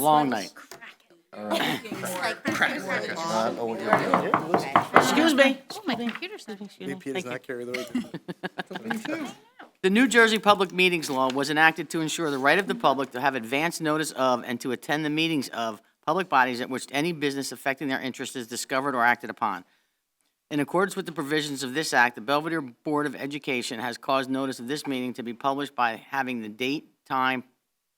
long night. Excuse me. Oh, my computer's sleeping. Excuse me. BP does Thank you. not carry the weight. The New Jersey Public Meetings Law was enacted to ensure the right of the public to have advance notice of and to attend the meetings of public bodies at which any business affecting their interest is discovered or acted upon. In accordance with the provisions of this act, the Belvidere Board of Education has caused notice of this meeting to be published by having the date, time,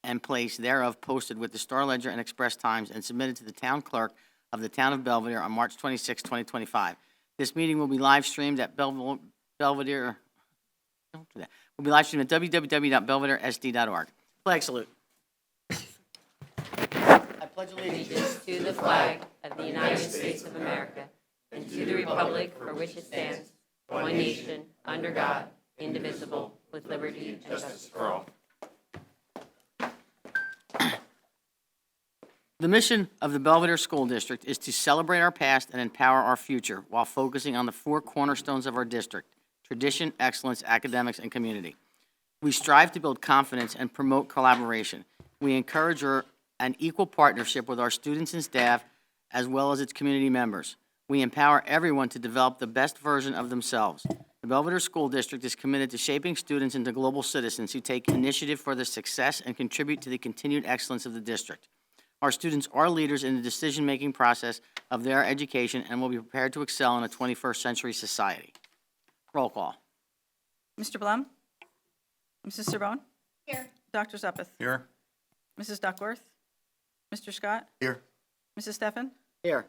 and place thereof posted with the Star Ledger and Express Times and submitted to the town clerk of the town of Belvidere on March 26, 2025. This meeting will be live streamed at Belvidere. Don't do that. Will be live streamed at www.belvideresd.org. Flag salute. I pledge allegiance To the flag of the United States of America and to the republic for which it stands, one nation, under God, indivisible, with liberty and justice for all. The mission of the Belvidere School District is to celebrate our past and empower our future while focusing on the four cornerstones of our district: tradition, excellence, academics, and community. We strive to build confidence and promote collaboration. We encourage an equal partnership with our students and staff, as well as its community members. We empower everyone to develop the best version of themselves. The Belvidere School District is committed to shaping students into global citizens who take initiative for the success and contribute to the continued excellence of the district. Our students are leaders in the decision-making process of their education and will be prepared to excel in a 21st century society. Roll call. Mr. Blum? Mrs. Serbone? Here. Dr. Zuppeth? Here. Mrs. Duckworth? Mr. Scott? Here. Mrs. Steffen? Here.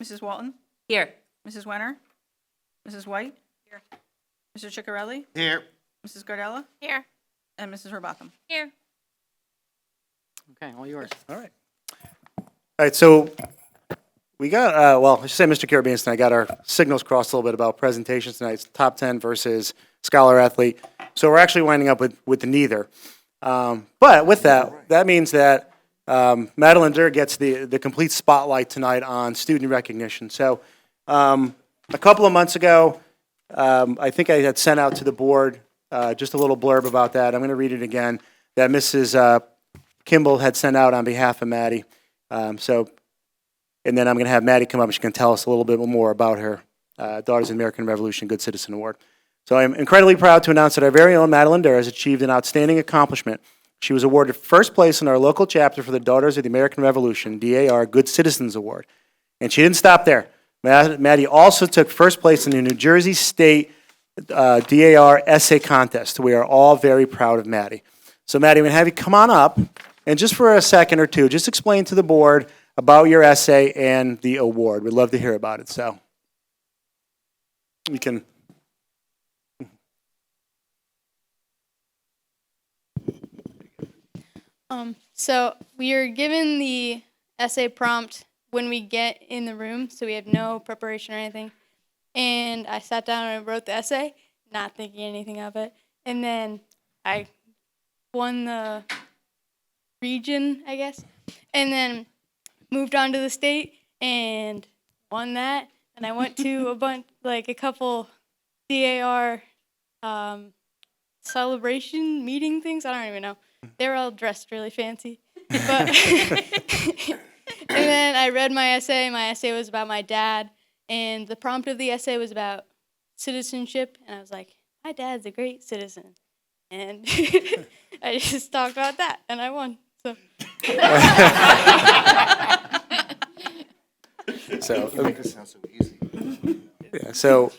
Mrs. Walton? Here. Mrs. Wenner? Mrs. White? Here. Mr. Ciccarelli? Here. Mrs. Gardella? Here. And Mrs. Robotham? Here. Okay, all yours. All right. All right, so we got, well, I should say Mr. Carabinus and I got our signals crossed a little bit about presentations tonight. It's top 10 versus scholar athlete. So we're actually winding up with the neither. But with that, that means that Madeline Durr gets the complete spotlight tonight on student recognition. So a couple of months ago, I think I had sent out to the board just a little blurb about that. I'm going to read it again, that Mrs. Kimball had sent out on behalf of Maddie. And then I'm going to have Maddie come up and she can tell us a little bit more about her Daughters of the American Revolution Good Citizen Award. So I'm incredibly proud to announce that our very own Madeline Durr has achieved an outstanding accomplishment. She was awarded first place in our local chapter for the Daughters of the American Revolution, DAR Good Citizens Award. And she didn't stop there. Maddie also took first place in the New Jersey State DAR Essay Contest. We are all very proud of Maddie. So Maddie, I'm going to have you come on up, and just for a second or two, just explain to the board about your essay and the award. We'd love to hear about it. So you can. So we are given the essay prompt when we get in the room, so we have no preparation or anything. And I sat down and I wrote the essay, not thinking anything of it. And then I won the region, I guess, and then moved on to the state and won that. And I went to a couple DAR celebration meeting things. I don't even know. They were all dressed really fancy. But and then I read my essay. My essay was about my dad. And the prompt of the essay was about citizenship. And I was like, my dad's a great citizen. And I just talked about that. And I won. So. Make this sound so easy. Yeah, so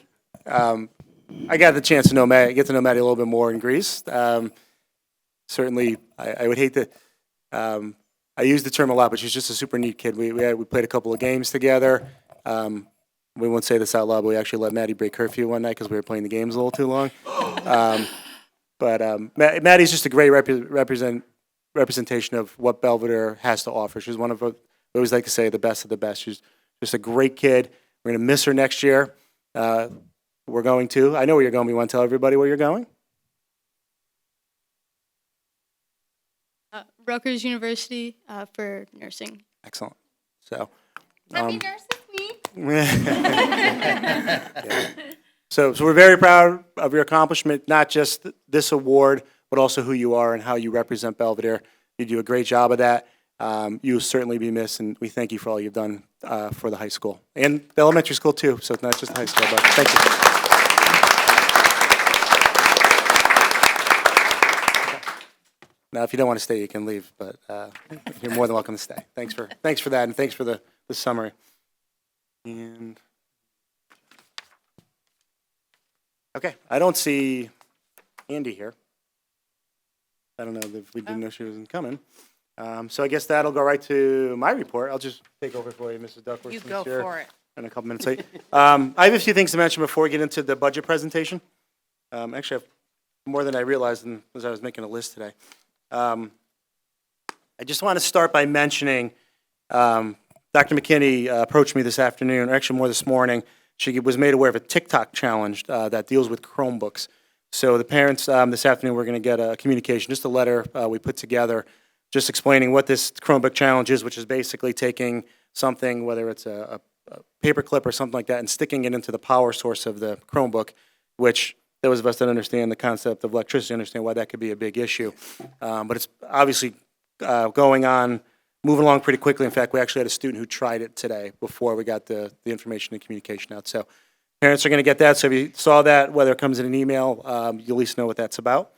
I got the chance to get to know Maddie a little bit more in Greece. Certainly, I would hate to. I use the term a lot, but she's just a super neat kid. We played a couple of games together. We won't say this out loud, but we actually let Maddie break curfew one night because we were playing the games a little too long. But Maddie's just a great representation of what Belvidere has to offer. She's one of, we always like to say, the best of the best. She's just a great kid. We're going to miss her next year. We're going to. I know where you're going. You want to tell everybody where you're going? Rutgers University for nursing. Excellent. So. Happy Nurses Week. Yeah. So we're very proud of your accomplishment, not just this award, but also who you are and how you represent Belvidere. You do a great job of that. You will certainly be missed, and we thank you for all you've done for the high school and the elementary school too. So it's not just the high school, but thank you. Now, if you don't want to stay, you can leave, but you're more than welcome to stay. Thanks for that, and thanks for the summary. And okay, I don't see Andy here. I don't know if we didn't know she wasn't coming. So I guess that'll go right to my report. I'll just take over for you, Mrs. Duckworth. You since go you're for it. in a couple minutes late. I have a few things to mention before we get into the budget presentation. Actually, I have more than I realized as I was making a list today. I just want to start by mentioning Dr. McKinney approached me this afternoon, or actually more this morning. She was made aware of a TikTok challenge that deals with Chromebooks. So the parents this afternoon, we're going to get a communication, just a letter we put together, just explaining what this Chromebook challenge is, which is basically taking something, whether it's a paper clip or something like that, and sticking it into the power source of the Chromebook, which those of us that understand the concept of electricity understand why that could be a big issue. But it's obviously going on, moving along pretty quickly. In fact, we actually had a student who tried it today before we got the information and communication out. So parents are going to get that. So if you saw that, whether it comes in an email, you'll at least know what that's about.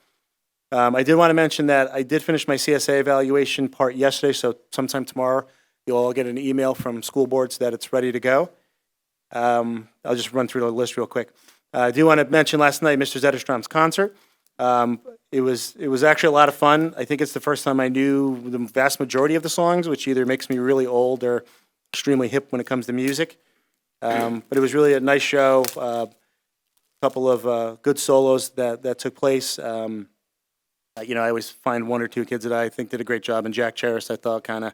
I did want to mention that I did finish my CSA evaluation part yesterday, so sometime tomorrow you'll all get an email from school boards that it's ready to go. I'll just run through the list real quick. I do want to mention last night Mr. Zetterstrom's concert. It was actually a lot of fun. I think it's the first time I knew the vast majority of the songs, which either makes me really old or extremely hip when it comes to music. But it was really a nice show. A couple of good solos that took place. I always find one or two kids that I think did a great job, and Jack Cheris, I thought, kind of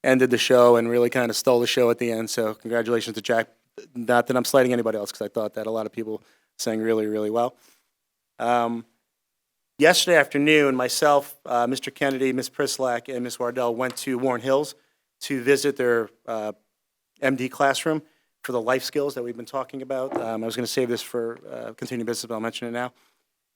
ended the show and really kind of stole the show at the end. So congratulations to Jack. Not that I'm slighting anybody else, because I thought that a lot of people sang really, really well. Yesterday afternoon, myself, Mr. Kennedy, Ms. Prislak, and Ms. Wardell went to Warren Hills to visit their MD classroom for the life skills that we've been talking about. I was going to save this for continuing business, but I'll mention it now.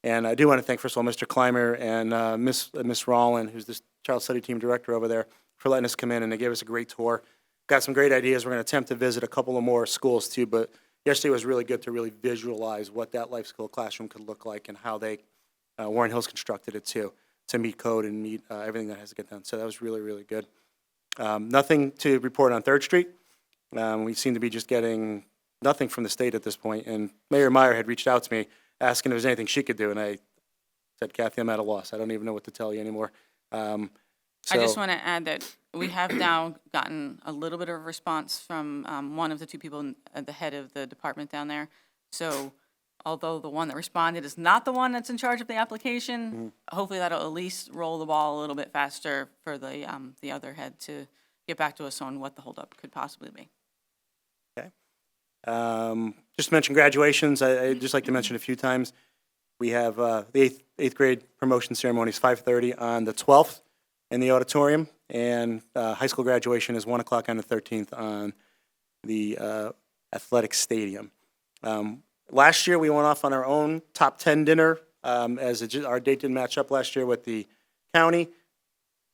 And I do want to thank, first of all, Mr. Clymer and Ms. Rollin, who's the child study team director over there, for letting us come in, and they gave us a great tour. Got some great ideas. We're going to attempt to visit a couple of more schools too, but yesterday was really good to really visualize what that life skill classroom could look like and how they, Warren Hills constructed it too, to meet code and meet everything that has to get done. So that was really, really good. Nothing to report on 3rd Street. We seem to be just getting nothing from the state at this point, and Mayor Meyer had reached out to me asking if there's anything she could do, and I said, Kathy, I'm at a loss. I don't even know what to tell you anymore. I just want to add that we have now gotten a little bit of a response from one of the two people at the head of the department down there. So although the one that responded is not the one that's in charge of the application, hopefully that'll at least roll the ball a little bit faster for the other head to get back to us on what the holdup could possibly be. Okay. Just to mention graduations, I'd just like to mention a few times. We have the eighth grade promotion ceremony is 5:30 on the 12th in the auditorium, and high school graduation is 1 o'clock on the 13th on the athletic stadium. Last year, we went off on our own top 10 dinner, as our date didn't match up last year with the county.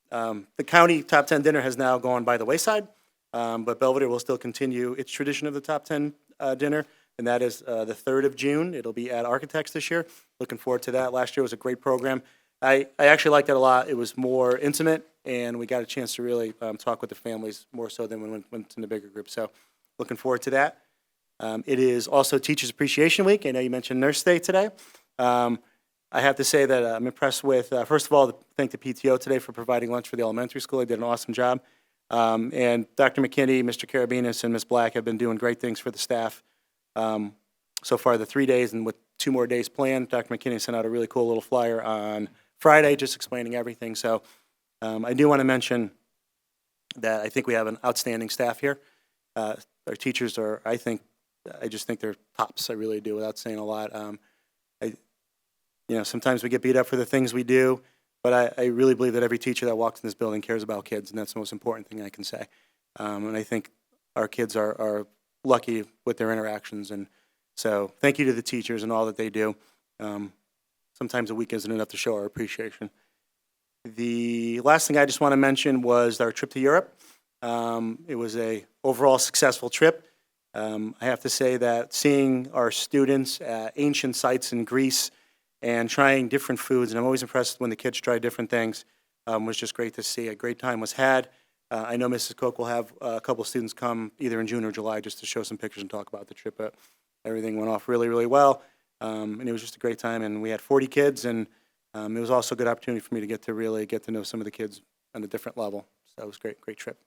The county top 10 dinner has now gone by the wayside, but Belvidere will still continue its tradition of the top 10 dinner, and that is the 3rd of June. It'll be at Architects this year. Looking forward to that. Last year was a great program. I actually liked it a lot. It was more intimate, and we got a chance to really talk with the families more so than when we went in the bigger group. So looking forward to that. It is also Teachers Appreciation Week. I know you mentioned Nurse Day today. I have to say that I'm impressed with, first of all, thank the PTO today for providing lunch for the elementary school. They did an awesome job. And Dr. McKinney, Mr. Karabinas, and Ms. Black have been doing great things for the staff. So far, the 3 days, and with 2 more days planned, Dr. McKinney sent out a really cool little flyer on Friday just explaining everything. So I do want to mention that I think we have an outstanding staff here. Our teachers are, I just think they're tops. I really do, without saying a lot. Sometimes we get beat up for the things we do, but I really believe that every teacher that walks in this building cares about kids, and that's the most important thing I can say. And I think our kids are lucky with their interactions, and so thank you to the teachers and all that they do. Sometimes a week isn't enough to show our appreciation. The last thing I just want to mention was our trip to Europe. It was a overall successful trip. I have to say that seeing our students at ancient sites in Greece and trying different foods, and I'm always impressed when the kids try different things, was just great to see. A great time was had. I know Mrs. Cook will have a couple of students come either in June or July just to show some pictures and talk about the trip, but everything went off really, really well. And it was just a great time, and we had 40 kids, and it was also a good opportunity for me to get to really get to know some of the kids on a different level. So it was a great, great trip.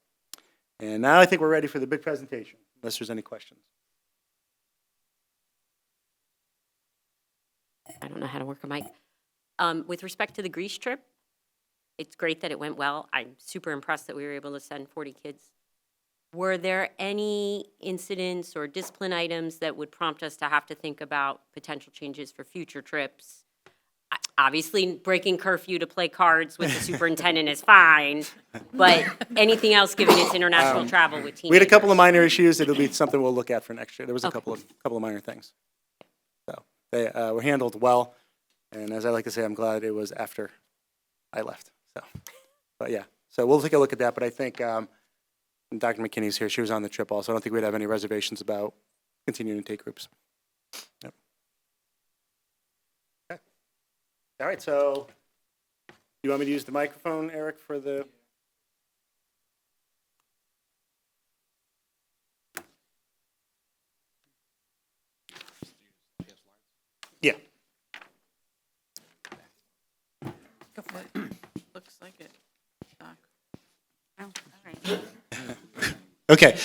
And now I think we're ready for the big presentation, unless there's any questions. I don't know how to work a mic. With respect to the Greece trip, it's great that it went well. I'm super impressed that we were able to send 40 kids. Were there any incidents or discipline items that would prompt us to have to think about potential changes for future trips? Obviously, breaking curfew to play cards with the superintendent is fine, but anything else given it's international travel with teenagers? We had a couple of minor issues. It'll be something we'll look at for next year. There was a Okay. couple of minor things. So they were handled well, and as I like to say, I'm glad it was after I left. So, but yeah, so we'll take a look at that. But I think Dr. McKinney's here. She was on the trip also. I don't think we'd have any reservations about continuing to take groups. Yep. Okay. All right, so you want me to use the microphone, Eric, for the... Yeah. Go for it. Looks like it. Doc. Oh, all right. Okay.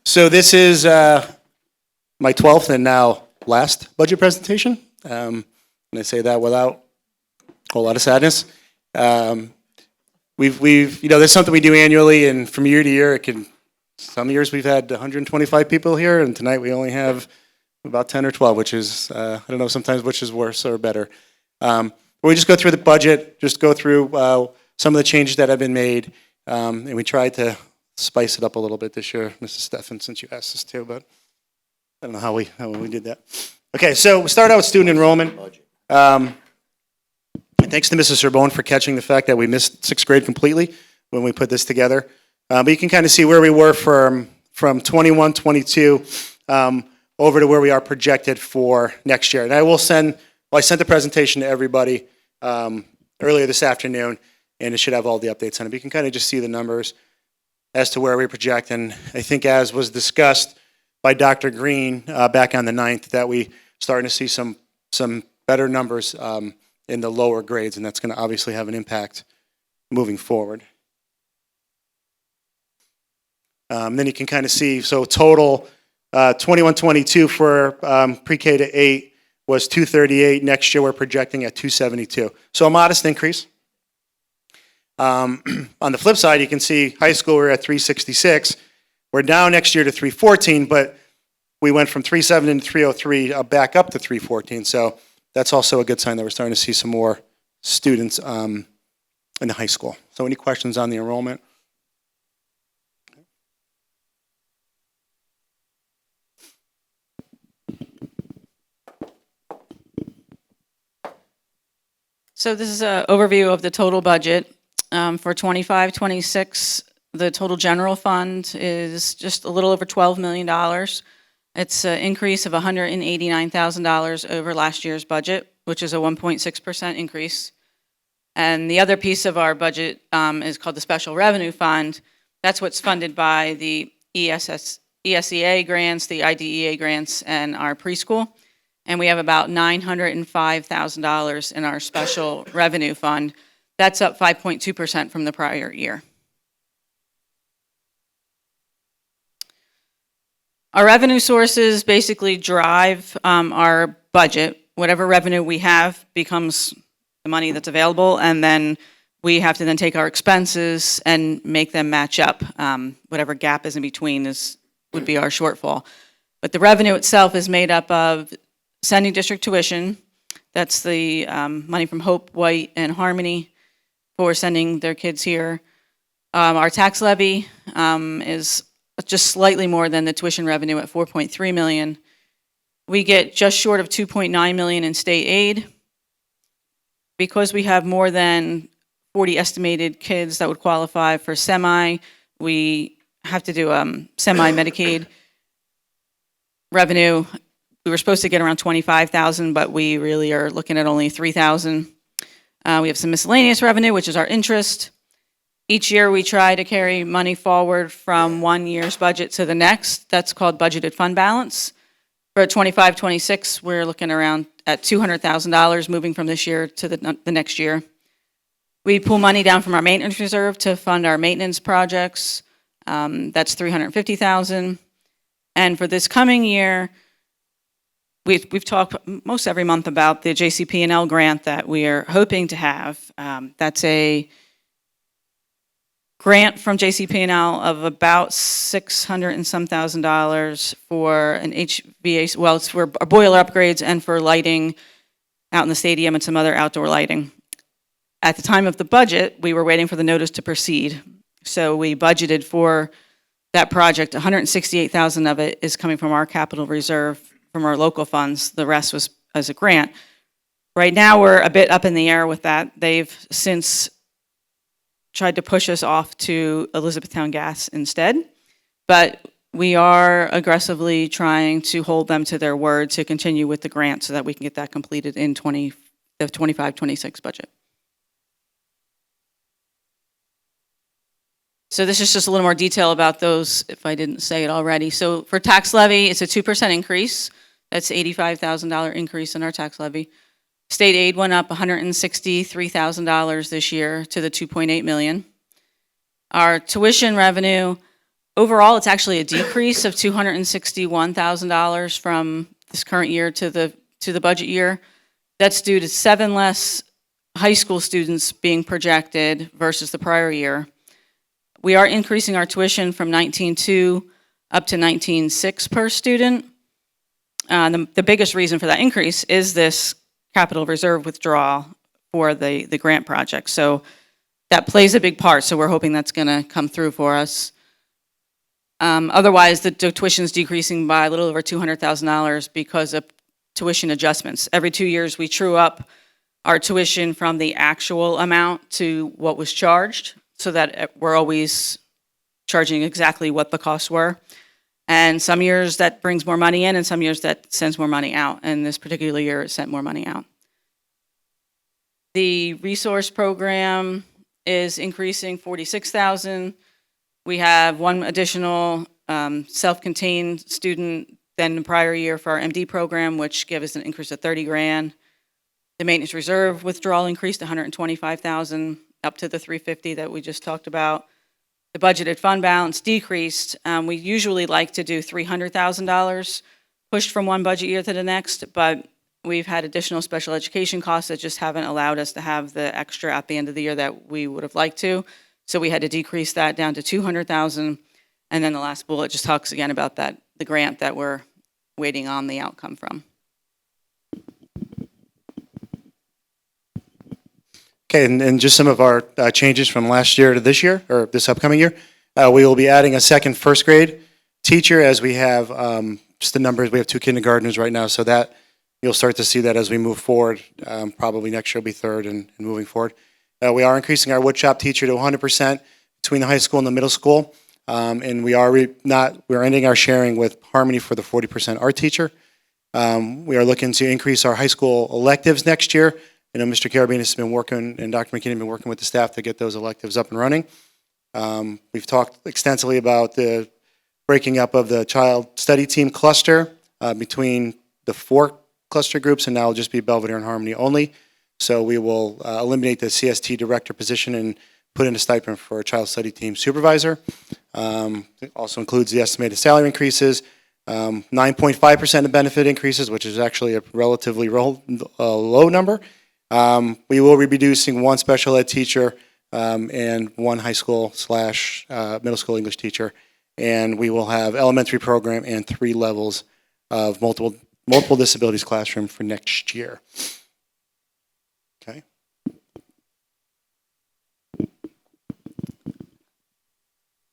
So this is my 12th and now last budget presentation. And I say that without a whole lot of sadness. We've there's something we do annually, and from year to year, some years we've had 125 people here, and tonight we only have about 10 or 12, which is, I don't know sometimes which is worse or better. We just go through the budget, just go through some of the changes that have been made, and we tried to spice it up a little bit this year, Mrs. Steffen, since you asked us to, but I don't know how we did that. Okay, so we start out with student enrollment. And thanks to Mrs. Sorbonne for catching the fact that we missed sixth grade completely when we put this together. But you can kind of see where we were from 21, 22, over to where we are projected for next year. And I sent the presentation to everybody earlier this afternoon, and it should have all the updates on it. But you can kind of just see the numbers as to where we project. And I think as was discussed by Dr. Green back on the 9th, that we starting to see some better numbers in the lower grades, and that's going to obviously have an impact moving forward. Then you can kind of see, so total 21-22 for pre-K to 8 was 238. Next year we're projecting at 272. So a modest increase. On the flip side, you can see high school we're at 366. We're down next year to 314, but we went from 370 to 303 back up to 314. So that's also a good sign that we're starting to see some more students in the high school. So any questions on the enrollment? So this is an overview of the total budget. For 25-26, the total general fund is just a little over $12 million. It's an increase of $189,000 over last year's budget, which is a 1.6% increase. And the other piece of our budget is called the Special Revenue Fund. That's what's funded by the ESEA grants, the IDEA grants, and our preschool. And we have about $905,000 in our Special Revenue Fund. That's up 5.2% from the prior year. Our revenue sources basically drive our budget. Whatever revenue we have becomes the money that's available, and then we have to then take our expenses and make them match up. Whatever gap is in between would be our shortfall. But the revenue itself is made up of sending district tuition. That's the money from Hope, White, and Harmony for sending their kids here. Our tax levy is just slightly more than the tuition revenue at $4.3 million. We get just short of $2.9 million in state aid. because we have more than 40 estimated kids that would qualify for semi, we have to do semi-Medicaid revenue. We were supposed to get around 25,000, but we really are looking at only 3,000. We have some miscellaneous revenue, which is our interest. Each year, we try to carry money forward from one year's budget to the next. That's called budgeted fund balance. For 25-26, we're looking around at $200,000 moving from this year to the next year. We pull money down from our maintenance reserve to fund our maintenance projects. That's $350,000. And for this coming year, we've talked most every month about the JCP&L grant that we are hoping to have. That's a grant from JCP&L of about $600 and some thousand for an HVAC, well, it's for boiler upgrades and for lighting out in the stadium and some other outdoor lighting. At the time of the budget, we were waiting for the notice to proceed. So we budgeted for that project. 168,000 of it is coming from our capital reserve, from our local funds. The rest was as a grant. Right now, we're a bit up in the air with that. They've since tried to push us off to Elizabethtown Gas instead, but we are aggressively trying to hold them to their word to continue with the grant so that we can get that completed in the 25-26 budget. So this is just a little more detail about those, if I didn't say it already. So for tax levy, it's a 2% increase. That's $85,000 increase in our tax levy. State aid went up $163,000 this year to the $2.8 million. Our tuition revenue, overall, it's actually a decrease of $261,000 from this current year to the budget year. That's due to 7 less high school students being projected versus the prior year. We are increasing our tuition from $19,200 up to $19,600 per student. The biggest reason for that increase is this capital reserve withdrawal for the grant project. So that plays a big part. So we're hoping that's going to come through for us. Otherwise, the tuition is decreasing by a little over $200,000 because of tuition adjustments. Every 2 years, we true up our tuition from the actual amount to what was charged, so that we're always charging exactly what the costs were. And some years that brings more money in, and some years that sends more money out. And this particular year, it sent more money out. The resource program is increasing $46,000. We have one additional self-contained student than the prior year for our MD program, which gave us an increase of $30,000. The maintenance reserve withdrawal increased $125,000 up to the $350,000 that we just talked about. The budgeted fund balance decreased. We usually like to do $300,000 pushed from one budget year to the next, but we've had additional special education costs that just haven't allowed us to have the extra at the end of the year that we would have liked to. So we had to decrease that down to $200,000. And then the last bullet just talks again about the grant that we're waiting on the outcome from. Okay, and just some of our changes from last year to this year, or this upcoming year. We will be adding a second first grade teacher, as we have just the numbers. We have 2 kindergartners right now, so that you'll start to see that as we move forward. Probably next year will be third and moving forward. We are increasing our woodshop teacher to 100% between the high school and the middle school. And we're ending our sharing with Harmony for the 40% art teacher. We are looking to increase our high school electives next year. I know Mr. Carabinus has been working, and Dr. McKinney have been working with the staff to get those electives up and running. We've talked extensively about the breaking up of the child study team cluster between the 4 cluster groups, and now it'll just be Belvidere and Harmony only. So we will eliminate the CST director position and put in a stipend for a child study team supervisor. It also includes the estimated salary increases, 9.5% of benefit increases, which is actually a relatively low number. We will be reducing 1 special ed teacher and 1 high school / middle school English teacher. And we will have elementary program and 3 levels of multiple disabilities classroom for next year. Okay.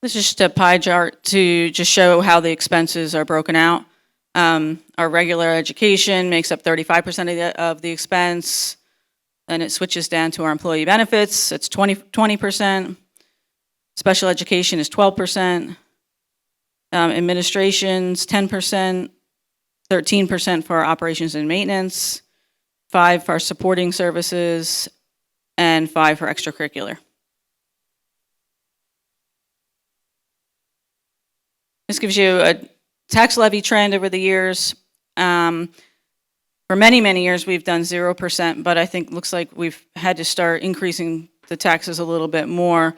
This is just a pie chart to just show how the expenses are broken out. Our regular education makes up 35% of the expense. Then it switches down to our employee benefits, it's 20%. Special education is 12%. Administration's 10%, 13% for our operations and maintenance, 5% for our supporting services, and 5% for extracurricular. This gives you a tax levy trend over the years. For many, many years, we've done 0%, but I think looks like we've had to start increasing the taxes a little bit more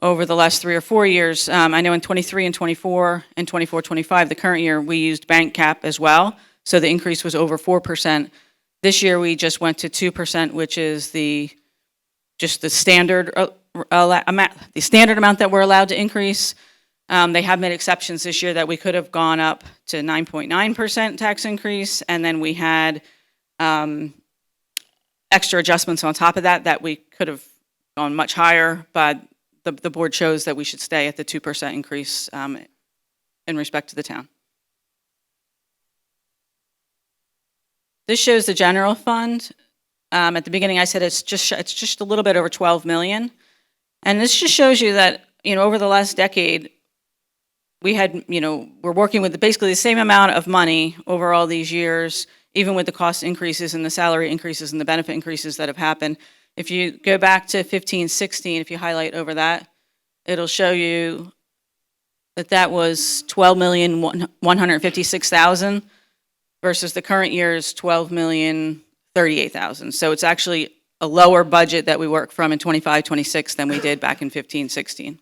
over the last 3 or 4 years. I know in 23 and 24 and 24-25, the current year, we used bank cap as well, so the increase was over 4%. This year, we just went to 2%, which is just the standard amount, the standard amount that we're allowed to increase. They have made exceptions this year that we could have gone up to 9.9% tax increase, and then we had extra adjustments on top of that we could have gone much higher, but the board chose that we should stay at the 2% increase in respect to the town. This shows the general fund. At the beginning, I said it's just a little bit over 12 million, and this just shows you that over the last decade, we had we're working with basically the same amount of money over all these years, even with the cost increases and the salary increases and the benefit increases that have happened. If you go back to 15-16, if you highlight over that, it'll show you that was 12,156,000 versus the current year's 12,038,000. So it's actually a lower budget that we work from in 25-26 than we did back in 15-16.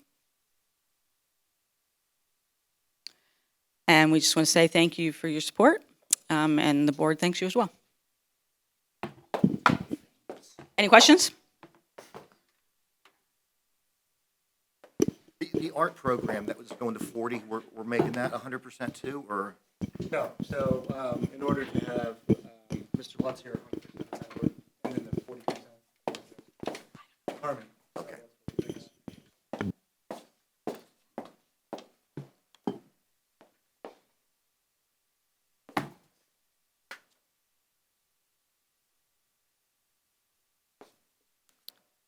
And we just want to say thank you for your support, and the board thanks you as well. Any questions? The art program that was going to 40, we're making that 100% too, or? No, so in order to have Mr. Lutz here, 100%, and then the 40%. Harmon. Okay.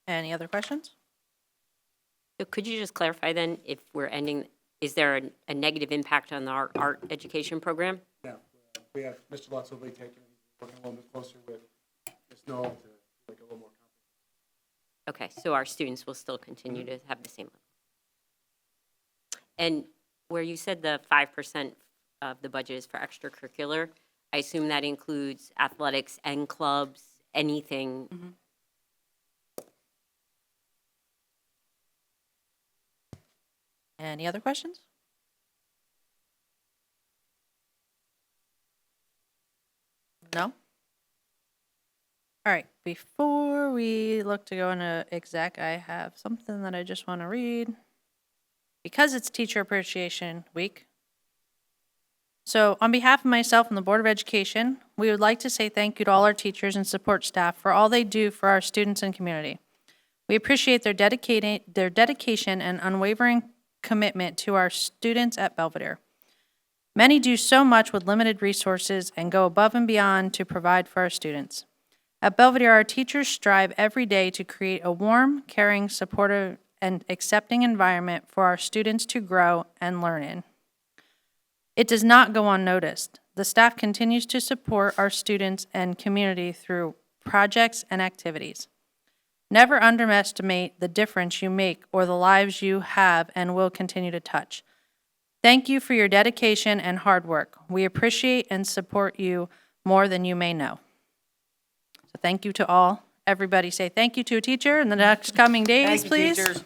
Any other questions? So could you just clarify then, if we're ending, is there a negative impact on our art education program? No, we have Mr. Lutz will be taking, working a little bit closer with Ms. Noel to make it a little more complicated. Okay, so our students will still continue to have the same level. And where you said the 5% of the budget is for extracurricular, I assume that includes athletics and clubs, anything. Mm-hmm. Any other questions? No? All right, before we look to go into exec, I have something that I just want to read. Because it's Teacher Appreciation Week. So on behalf of myself and the Board of Education, we would like to say thank you to all our teachers and support staff for all they do for our students and community. We appreciate their dedication and unwavering commitment to our students at Belvidere. Many do so much with limited resources and go above and beyond to provide for our students. At Belvidere, our teachers strive every day to create a warm, caring, supportive, and accepting environment for our students to grow and learn in. It does not go unnoticed. The staff continues to support our students and community through projects and activities. Never underestimate the difference you make or the lives you have and will continue to touch. Thank you for your dedication and hard work. We appreciate and support you more than you may know. So thank you to all. Everybody say thank you to a teacher in the next coming days, please. Teachers.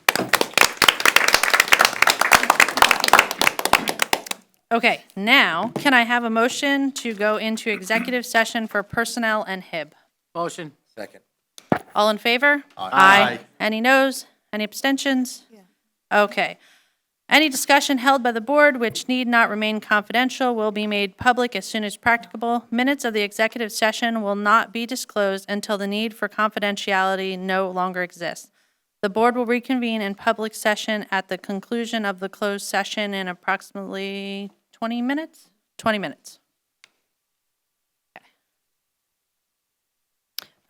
Okay, now can I have a motion to go into executive session for personnel and HIB? Motion. Second. All in favor? Aye. Any noes? Any abstentions? Okay. Any discussion held by the board which need not remain confidential will be made public as soon as practicable. Minutes of the executive session will not be disclosed until the need for confidentiality no longer exists. The board will reconvene in public session at the conclusion of the closed session in approximately 20 minutes? 20 minutes.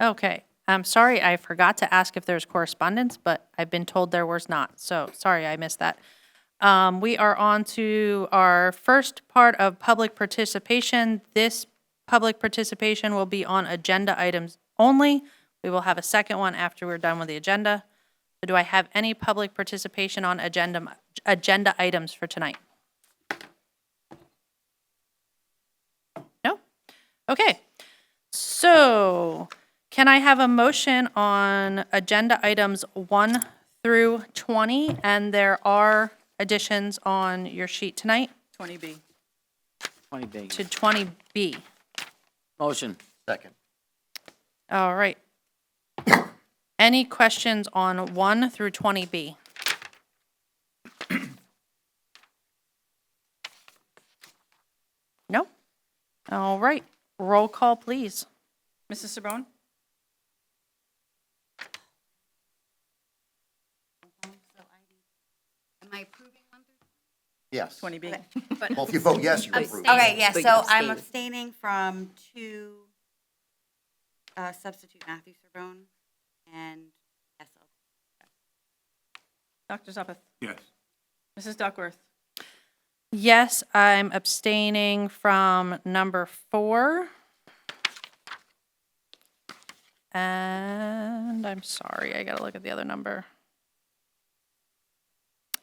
Okay. I'm sorry, I forgot to ask if there's correspondence, but I've been told there was not. So sorry, I missed that. We are on to our first part of public participation. This public participation will be on agenda items only. We will have a second one after we're done with the agenda. So do I have any public participation on agenda items for tonight? No? Okay. So can I have a motion on agenda items 1 through 20? And there are additions on your sheet tonight 20B. 20B. to 20B. Motion. Second. All right. Any questions on 1 through 20B? No? All right. Roll call, please. Mrs. Sabrone? Am I approving one through? Yes. 20B. Well, if you vote yes, you approve. Okay, yeah, But so you're I'm abstaining. abstaining from 2, substitute Matthew Sorbonne, and yes, Dr. Zuppeth? Yes. Mrs. Duckworth? Yes, I'm abstaining from number 4. And I'm sorry, I gotta look at the other number.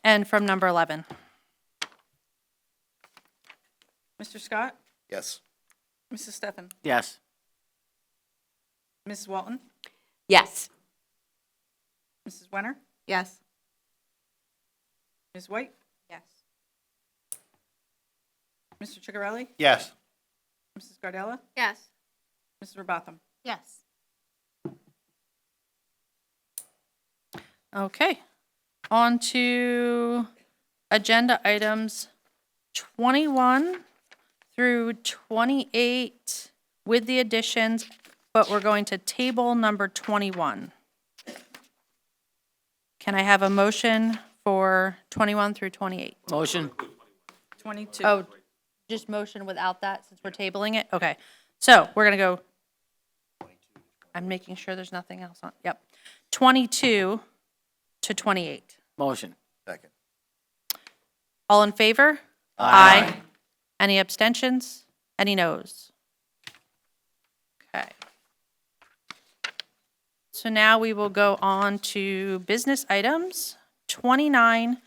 And from number 11. Mr. Scott? Yes. Mrs. Steffen? Yes. Mrs. Walton? Yes. Mrs. Wenner? Yes. Ms. White? Yes. Mr. Chicarelli? Yes. Mrs. Gardella? Yes. Mrs. Robotham? Yes. Okay. On to agenda items 21 through 28 with the additions, but we're going to table number 21. Can I have a motion for 21 through 28? Motion. 22. Oh, just motion without that since we're tabling it? Okay. So we're going to go, I'm making sure there's nothing else on, yep. 22 to 28. Motion. Second. All in favor? Aye. Any abstentions? Any noes? Okay. So now we will go on to business items 29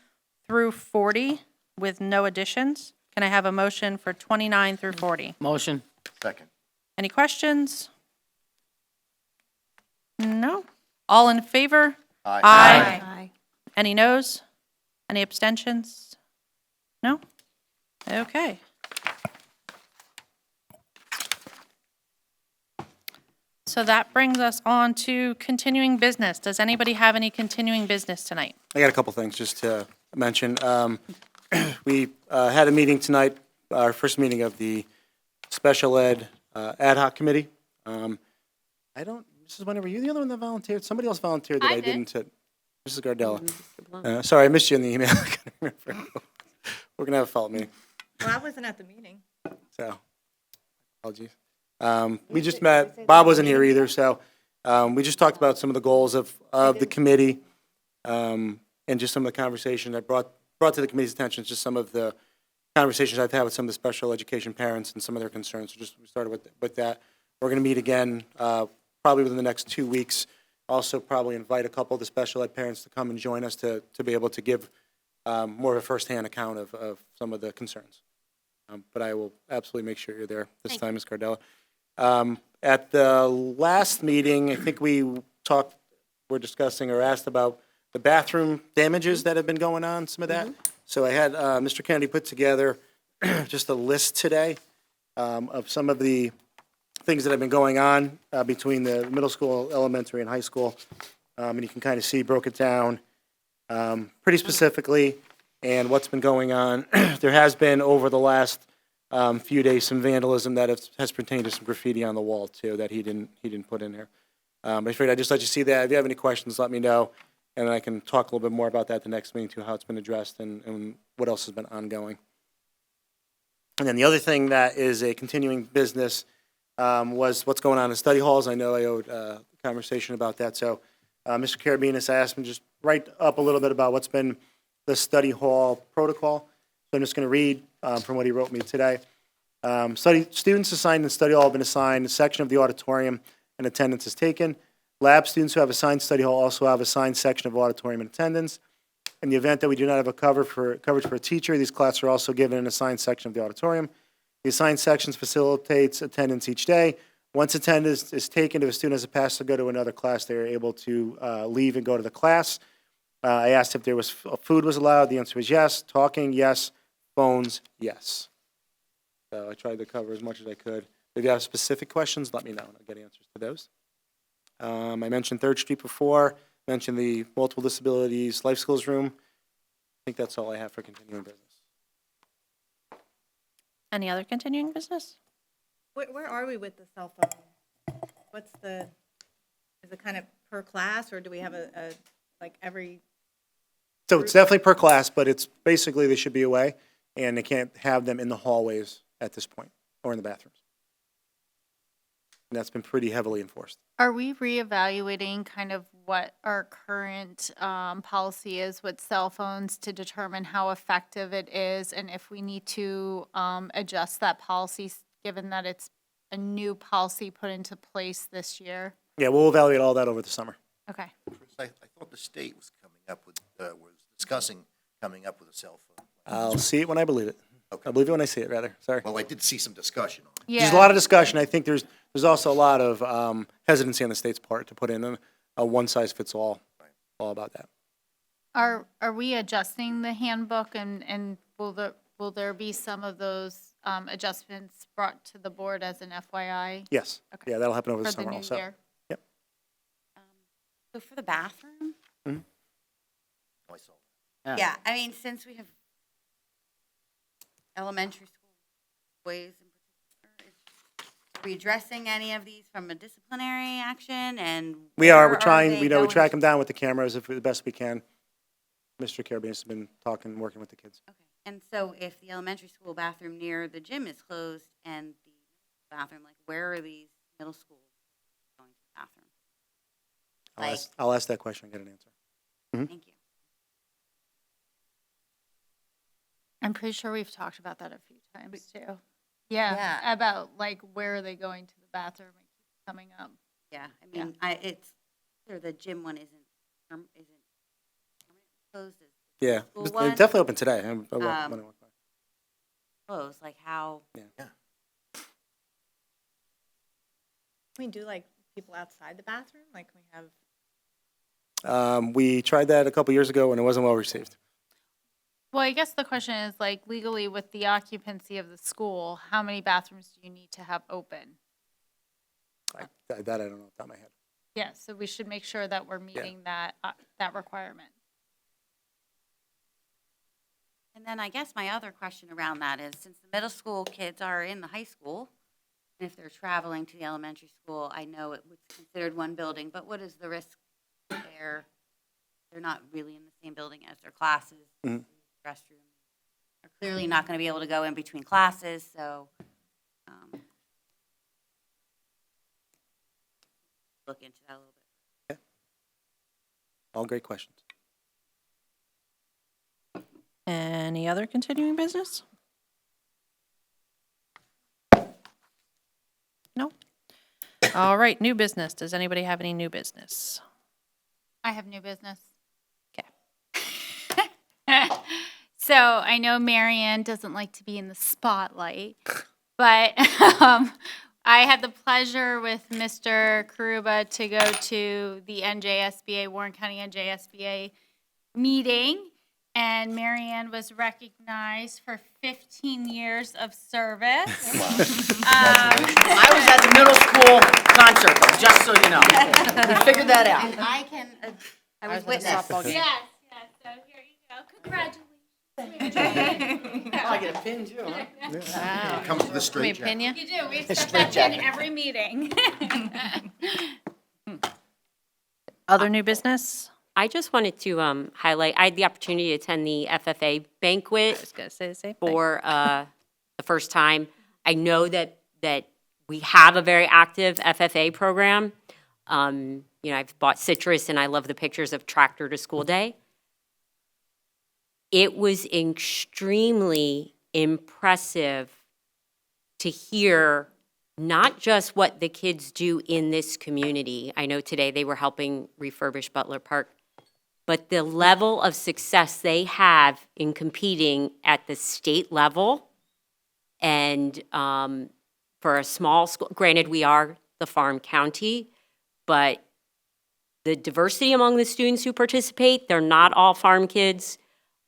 through 40 with no additions. Can I have a motion for 29 through 40? Motion. Second. Any questions? No? All in favor? Aye. Any noes? Any abstentions? No? Okay. So that brings us on to continuing business. Does anybody have any continuing business tonight? I got a couple things just to mention. We had a meeting tonight, our first meeting of the Special Ed Ad Hoc Committee. I don't, Mrs. Wenner, were you the other one that volunteered? Somebody else volunteered that I I did. didn't. Mrs. Gardella. Sorry, I missed you in the email. I can't remember. We're going to have a follow-up meeting, Well, I wasn't at the meeting. so apologies. We just met, Bob wasn't here either, so we just talked about some of the goals of the committee and just some of the conversation I brought to the committee's attention, just some of the conversations I've had with some of the special education parents and some of their concerns. So just we started with that. We're going to meet again probably within the next 2 weeks. Also probably invite a couple of the special ed parents to come and join us to be able to give more of a firsthand account of some of the concerns. But I will absolutely make sure you're there this time, Ms. Cardella. At the last meeting, I think were discussing or asked about the bathroom damages that have been going on, some of that. So I had Mr. Kennedy put together just a list today of some of the things that have been going on between the middle school, elementary, and high school. And you can kind of see, broke it down pretty specifically and what's been going on. There has been, over the last few days, some vandalism that has pertained to some graffiti on the wall, too, that he didn't put in there. I figured I'd just let you see that. If you have any questions, let me know, and then I can talk a little bit more about that the next meeting, too, how it's been addressed and what else has been ongoing. And then the other thing that is a continuing business was what's going on in study halls. I know I owed conversation about that. So Mr. Karabinas asked me to just write up a little bit about what's been the study hall protocol. So I'm just going to read from what he wrote me today. Students assigned in study hall have been assigned a section of the auditorium, and attendance is taken. Lab students who have assigned study hall also have assigned section of auditorium and attendance. In the event that we do not have a coverage for a teacher, these classes are also given an assigned section of the auditorium. The assigned sections facilitates attendance each day. Once attendance is taken, if a student has a pass to go to another class, they are able to leave and go to the class. I asked if there was food was allowed. The answer was yes. Talking, yes. Phones, yes. So I tried to cover as much as I could. If you have specific questions, let me know, and I'll get answers to those. I mentioned 3rd Street before, mentioned the multiple disabilities life skills room. I think that's all I have for continuing business. Any other continuing business? Where are we with the cell phone? Is it kind of per class, or do we have like every? So it's definitely per class, but it's basically they should be away, and they can't have them in the hallways at this point, or in the bathrooms. And that's been pretty heavily enforced. Are we reevaluating kind of what our current policy is with cell phones to determine how effective it is, and if we need to adjust that policy, given that it's a new policy put into place this year? Yeah, we'll evaluate all that over the summer. Okay. I thought the state was coming up with, was discussing coming up with a cell phone. I'll see it when I believe it. Okay. I'll believe it when I see it, rather. Sorry. Well, I did see some discussion on it. There's a lot of discussion. I think there's also a lot of hesitancy on the state's part to put in a one-size-fits-all, all about that. Are we adjusting the handbook, and will there be some of those adjustments brought to the board as an FYI Yes. Okay. Yeah, that'll happen over the for the summer new also. year? Yep. So for the bathroom? Oh, I saw that. Yeah, I mean, since we have elementary school ways in particular, are we addressing any of these from a disciplinary action, and We are. where We're trying. they We going track to- them down with the cameras if the best we can. Mr. Carabinus has been talking, working with the kids. Okay, and so if the elementary school bathroom near the gym is closed and the bathroom, like, where are these middle schools going to the bathroom? Like, I'll ask that question and get an answer. thank you. I'm pretty sure we've talked about that a few times too. Yeah. Yeah, about like where are they going to the bathroom? It keeps coming up. Yeah, I mean, it's, clear the gym one isn't permanently closed, is Yeah, School it's one? definitely open today. I wanna walk by. closed, like how? Can we do like people outside the bathroom? Like we have. We tried that a couple years ago and it wasn't well received. Well, I guess the question is like legally with the occupancy of the school, how many bathrooms do you need to have open? That I don't know off the top of my head. Yeah, so we should make sure that we're meeting that requirement. And then I guess my other question around that is, since the middle school kids are in the high school, and if they're traveling to the elementary school, I know it was considered one building, but what is the risk there? They're not really in the same building as their classes, Mhm. restrooms. They're clearly not going to be able to go in between classes, so look into that a little bit. All great questions. Any other continuing business? No? All right, new business. Does anybody have any new business? I have new business. Okay. So I know Marianne doesn't like to be in the spotlight, but I had the pleasure with Mr. Karuba to go to the NJSBA, Warren County NJSBA meeting, and Marianne was recognized for 15 years of service. I was at the middle school concert, though, just so you know. We figured that out. And I can, I was witness. Yes, yes, so here you go. Congratulations. Oh, I get a pin too, huh? Wow. Comes with a May straight pin jacket. you? You do, we expect that in every meeting. Other new business? I just wanted to highlight, I had the opportunity to attend the FFA I banquet was going to say the same thing. for the first time. I know that we have a very active FFA program. I've bought citrus and I love the pictures of tractor to school day. It was extremely impressive to hear not just what the kids do in this community. I know today they were helping refurbish Butler Park, but the level of success they have in competing at the state level. And for a small school, granted, we are the farm county, but the diversity among the students who participate, they're not all farm kids.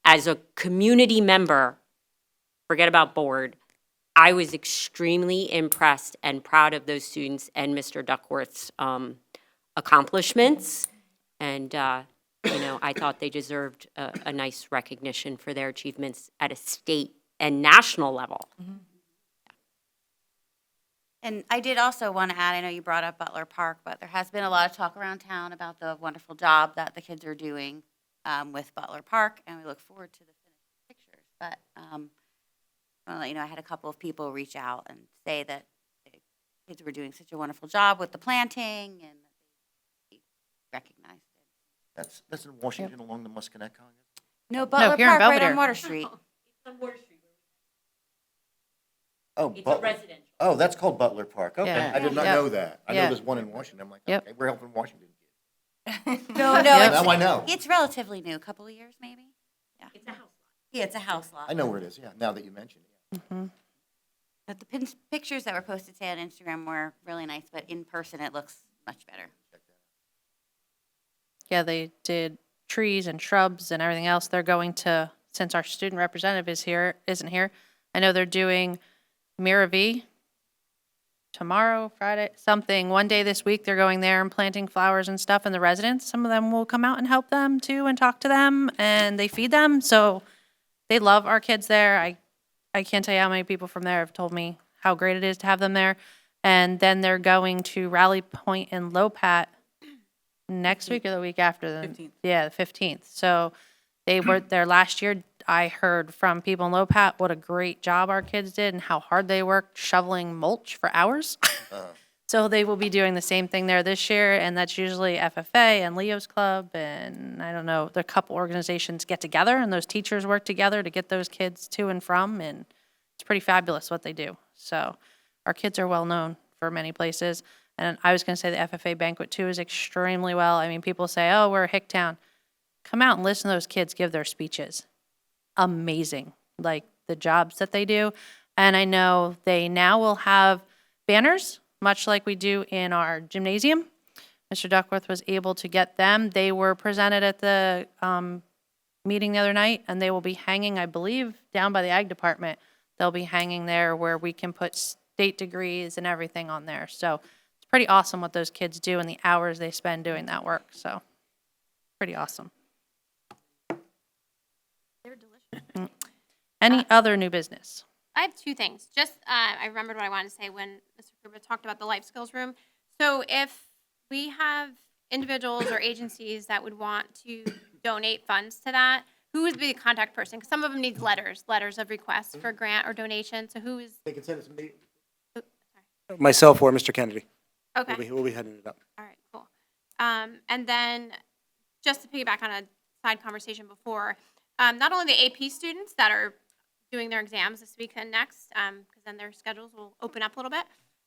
As a community member, forget about board, I was extremely impressed and proud of those students and Mr. Duckworth's accomplishments. And, I thought they deserved a nice recognition for their achievements at a state and national level. And I did also want to add, I know you brought up Butler Park, but there has been a lot of talk around town about the wonderful job that the kids are doing with Butler Park, and we look forward to the finished pictures. But I want to let you know, I had a couple of people reach out and say that the kids were doing such a wonderful job with the planting, and that they recognized it. That's in Washington along the Musconetcong? No, Butler here in Park, right Belvidere. on Water Street. Oh, It's a residential. Oh, that's called Butler Park. Okay, Yeah. I did not Yeah. know that. I know Yeah. there's one in Washington. I'm like, Yep. okay, we're helping Washington kids. No, Yep. Now I know. it's relatively new, a couple of years maybe. Yeah. It's a house lot. Yeah, it's a house lot. I know where it is, yeah, now that you mention it. But the pictures that were posted today on Instagram were really nice, but in person it looks much better. Yeah, they did trees and shrubs and everything else. They're going to, since our student representative isn't here, I know they're doing Miravi tomorrow, Friday, something. One day this week, they're going there and planting flowers and stuff, and the residents, some of them will come out and help them too and talk to them, and they feed them. So they love our kids there. I can't tell you how many people from there have told me how great it is to have them there. And then they're going to Rally Point in Lopat next week or the week after. 15th. Yeah, the 15th. So they were there last year. I heard from people in Lopat what a great job our kids did and how hard they worked shoveling mulch for hours. So they will be doing the same thing there this year, and that's usually FFA and Leo's Club, and I don't know, the couple organizations get together, and those teachers work together to get those kids to and from, and it's pretty fabulous what they do. So our kids are well known for many places, and I was going to say the FFA banquet too is extremely well. I mean, people say, oh, we're a hick town. Come out and listen to those kids give their speeches. Amazing, like the jobs that they do. And I know they now will have banners, much like we do in our gymnasium. Mr. Duckworth was able to get them. They were presented at the meeting the other night, and they will be hanging, I believe, down by the ag department. They'll be hanging there where we can put state degrees and everything on there. So it's pretty awesome what those kids do and the hours they spend doing that work. So pretty awesome. They're delicious. Any other new business? I have two things. Just, I remembered what I wanted to say when Mr. Krupa talked about the life skills room. So if we have individuals or agencies that would want to donate funds to that, who would be the contact person? Because some of them need letters of request for grant or donation. So who is, They can send it to me. Myself or Mr. Kennedy. okay. We'll be heading it up. All right, cool. And then, just to piggyback on a side conversation before, not only the AP students that are doing their exams this week and next, because then their schedules will open up a little bit,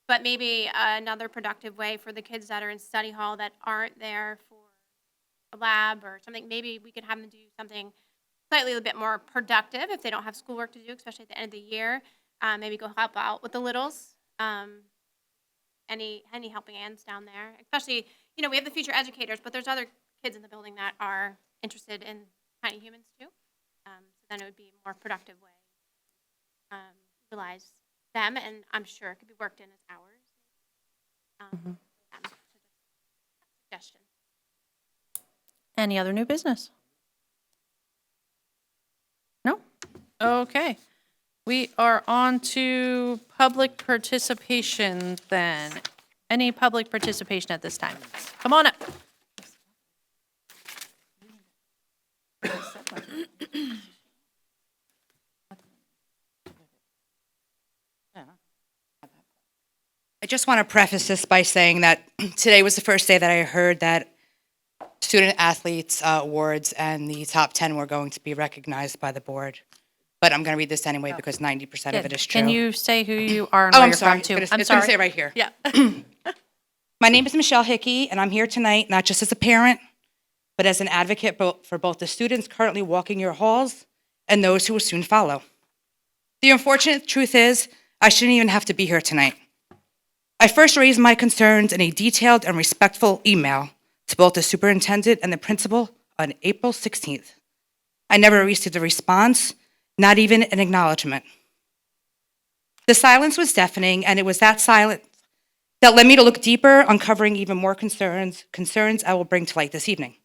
but maybe another productive way for the kids that are in study hall that aren't there for a lab or something, maybe we could have them do something slightly a bit more productive if they don't have schoolwork to do, especially at the end of the year. Maybe go help out with the littles. Any helping hands down there, especially, we have the future educators, but there's other kids in the building that are interested in tiny humans too. So then it would be a more productive way. Utilize them, and I'm sure it could be worked in as hours. Suggestion. Any other new business? No? Okay. We are on to public participation then. Any public participation at this time? Come on up. just want to preface this by saying that today was the first day that I heard that student athletes awards and the top 10 were going to be recognized by the board. But I'm going to read this anyway because 90% of it is true. Can you say who you are and Oh, where I'm you're sorry. from, too? It's going to say it right here. Yeah. My name is Michelle Hickey, and I'm here tonight not just as a parent, but as an advocate for both the students currently walking your halls and those who will soon follow. The unfortunate truth is, I shouldn't even have to be here tonight. I first raised my concerns in a detailed and respectful email to both the superintendent and the principal on April 16th. I never received a response, not even an acknowledgement. The silence was deafening, and it was that silence that led me to look deeper, uncovering even more concerns I will bring to light this evening.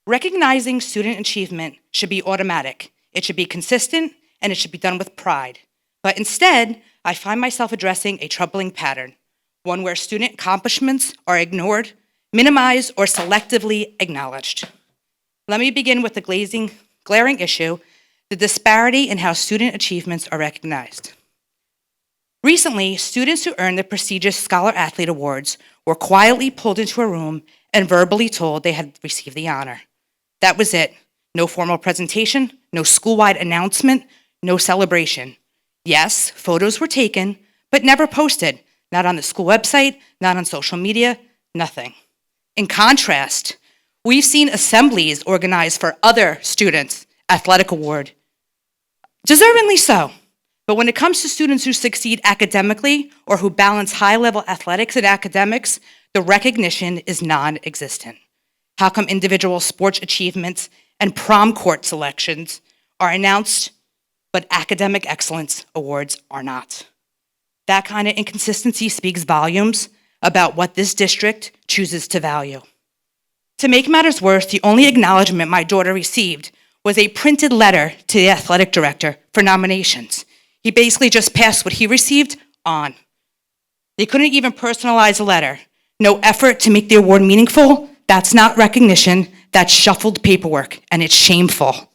Recognizing student achievement should be automatic. It should be consistent, and it should be done with pride. But instead, I find myself addressing a troubling pattern, one where student accomplishments are ignored, minimized, or selectively acknowledged. Let me begin with the glaring issue, the disparity in how student achievements are recognized. Recently, students who earned the prestigious Scholar Athlete Awards were quietly pulled into a room and verbally told they had received the honor. That was it. No formal presentation, no school-wide announcement, no celebration. Yes, photos were taken, but never posted, not on the school website, not on social media, nothing. In contrast, we've seen assemblies organized for other students' athletic award, deservingly so. But when it comes to students who succeed academically or who balance high-level athletics and academics, the recognition is non-existent. How come individual sports achievements and prom court selections are announced, but academic excellence awards are not? That kind of inconsistency speaks volumes about what this district chooses to value. To make matters worse, the only acknowledgement my daughter received was a printed letter to the athletic director for nominations. He basically just passed what he received on. They couldn't even personalize a letter. No effort to make the award meaningful. That's not recognition, that's shuffled paperwork, and it's shameful.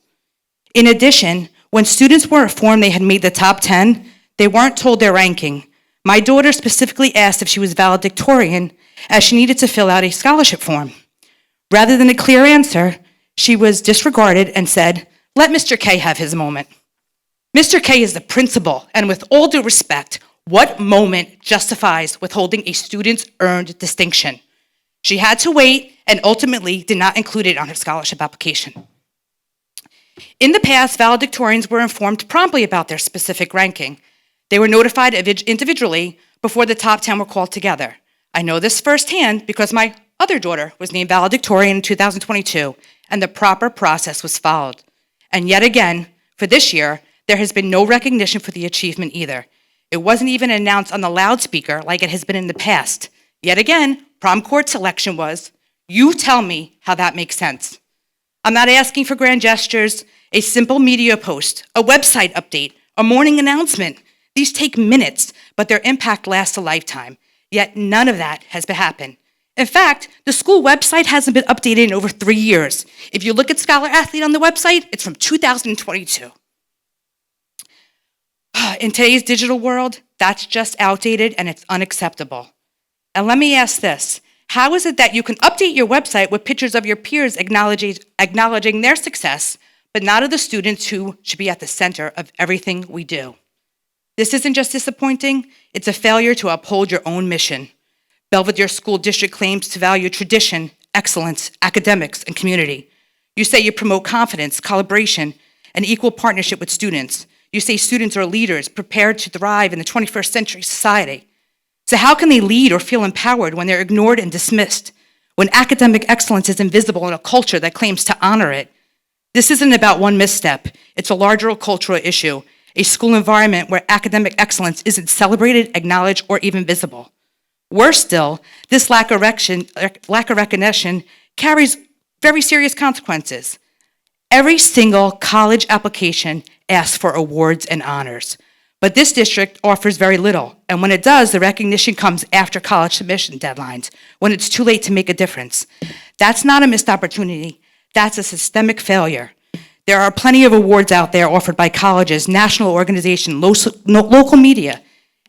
In addition, when students were informed they had made the top 10, they weren't told their ranking. My daughter specifically asked if she was valedictorian, as she needed to fill out a scholarship form. Rather than a clear answer, she was disregarded and said, "Let Mr. K have his moment." Mr. K is the principal, and with all due respect, what moment justifies withholding a student's earned distinction? She had to wait and ultimately did not include it on her scholarship application. In the past, valedictorians were informed promptly about their specific ranking. They were notified individually before the top 10 were called together. I know this firsthand because my other daughter was named valedictorian in 2022, and the proper process was followed. And yet again, for this year, there has been no recognition for the achievement either. It wasn't even announced on the loudspeaker like it has been in the past. Yet again, prom court selection was, you tell me how that makes sense. I'm not asking for grand gestures, a simple media post, a website update, a morning announcement. These take minutes, but their impact lasts a lifetime. Yet none of that has happened. In fact, the school website hasn't been updated in over 3 years. If you look at Scholar Athlete on the website, it's from 2022. In today's digital world, that's just outdated and it's unacceptable. And let me ask this. How is it that you can update your website with pictures of your peers acknowledging their success, but not of the students who should be at the center of everything we do? This isn't just disappointing, it's a failure to uphold your own mission. Belvidere School District claims to value tradition, excellence, academics, and community. You say you promote confidence, collaboration, and equal partnership with students. You say students are leaders prepared to thrive in the 21st century society. So how can they lead or feel empowered when they're ignored and dismissed? When academic excellence is invisible in a culture that claims to honor it? This isn't about one misstep. It's a larger cultural issue, a school environment where academic excellence isn't celebrated, acknowledged, or even visible. Worse still, this lack of recognition carries very serious consequences. Every single college application asks for awards and honors, but this district offers very little, and when it does, the recognition comes after college submission deadlines, when it's too late to make a difference. That's not a missed opportunity, that's a systemic failure. There are plenty of awards out there offered by colleges, national organizations, local media,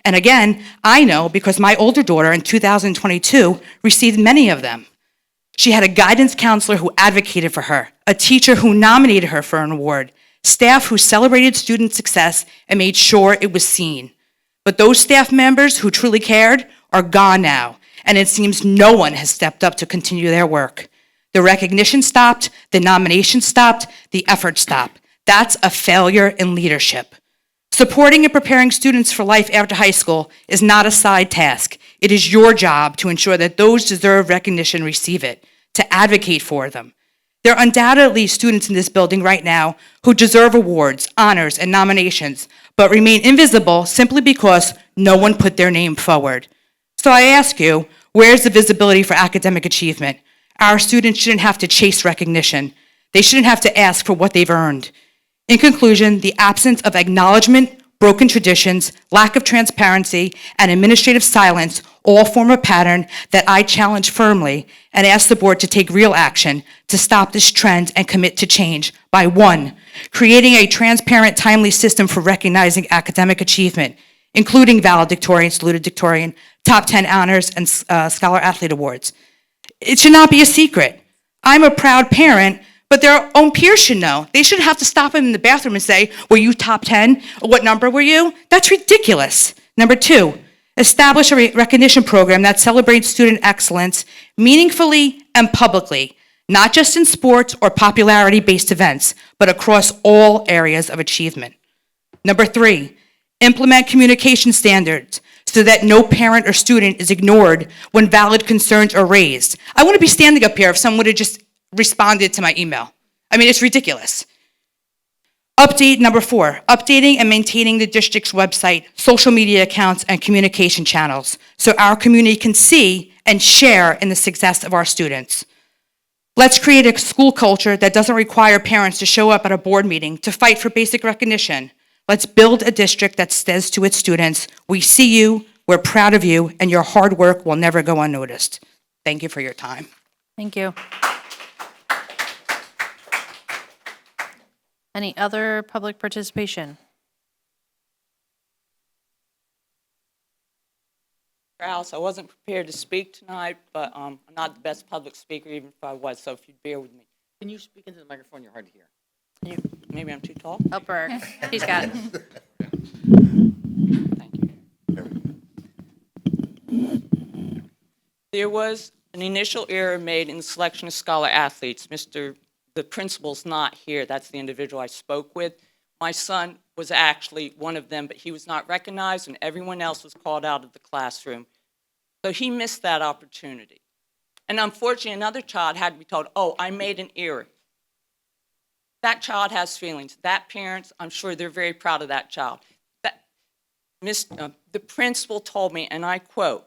And again, I know because my older daughter in 2022 received many of them. She had a guidance counselor who advocated for her, a teacher who nominated her for an award, staff who celebrated student success and made sure it was seen. But those staff members who truly cared are gone now, and it seems no one has stepped up to continue their work. The recognition stopped, the nomination stopped, the effort stopped. That's a failure in leadership. Supporting and preparing students for life after high school is not a side task. It is your job to ensure that those deserved recognition receive it, to advocate for them. There are undoubtedly students in this building right now who deserve awards, honors, and nominations, but remain invisible simply because no one put their name forward. So I ask you, where's the visibility for academic achievement? Our students shouldn't have to chase recognition. They shouldn't have to ask for what they've earned. In conclusion, the absence of acknowledgement, broken traditions, lack of transparency, and administrative silence all form a pattern that I challenge firmly and ask the board to take real action to stop this trend and commit to change by 1, creating a transparent, timely system for recognizing academic achievement, including valedictorian, salutatorian, top 10 honors, and scholar athlete awards. It should not be a secret. I'm a proud parent, but their own peers should know. They shouldn't have to stop them in the bathroom and say, were you top 10? Or what number were you? That's ridiculous. Number 2, establish a recognition program that celebrates student excellence meaningfully and publicly, not just in sports or popularity-based events, but across all areas of achievement. Number 3, implement communication standards so that no parent or student is ignored when valid concerns are raised. I wouldn't be standing up here if someone would have just responded to my email. I mean, it's ridiculous. Update number 4, updating and maintaining the district's website, social media accounts, and communication channels so our community can see and share in the success of our students. Let's create a school culture that doesn't require parents to show up at a board meeting to fight for basic recognition. Let's build a district that says to its students, we see you, we're proud of you, and your hard work will never go unnoticed. Thank you for your time. Thank you. Any other public participation? House. I wasn't prepared to speak tonight, but I'm not the best public speaker, even if I was, so if you'd bear with me. Can you speak into the microphone? You're hard to hear. Maybe I'm too tall? Help her. She's got it. Thank you. There was an initial error made in the selection of scholar athletes. The principal's not here. That's the individual I spoke with. My son was actually one of them, but he was not recognized, and everyone else was called out of the classroom. So he missed that opportunity. And unfortunately, another child had to be told, oh, I made an error. That child has feelings. That parents, I'm sure they're very proud of that child. The principal told me, and I quote,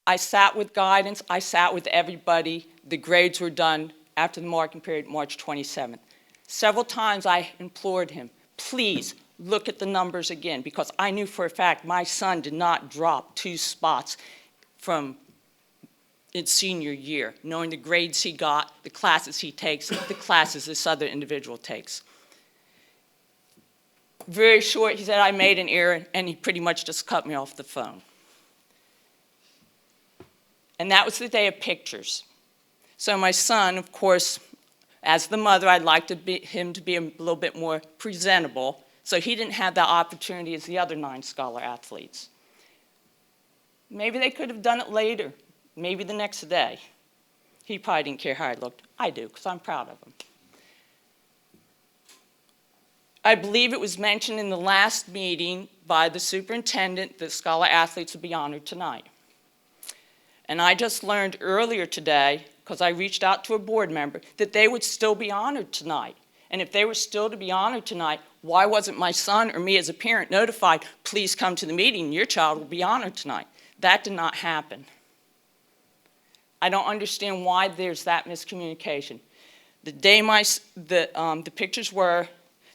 I sat with guidance, I sat with everybody, the grades were done after the marking period, March 27th. Several times I implored him, please look at the numbers again, because I knew for a fact my son did not drop 2 spots from its senior year, knowing the grades he got, the classes he takes, the classes this other individual takes. Very short, he said I made an error, and he pretty much just cut me off the phone. And that was the day of pictures. So my son, of course, as the mother, I'd like him to be a little bit more presentable, so he didn't have that opportunity as the other 9 scholar athletes. Maybe they could have done it later, maybe the next day. He probably didn't care how I looked. I do, because I'm proud of him. I believe it was mentioned in the last meeting by the superintendent that scholar athletes would be honored tonight. And I just learned earlier today, because I reached out to a board member, that they would still be honored tonight. And if they were still to be honored tonight, why wasn't my son or me as a parent notified, please come to the meeting, your child will be honored tonight? That did not happen. I don't understand why there's that miscommunication. The day the pictures were,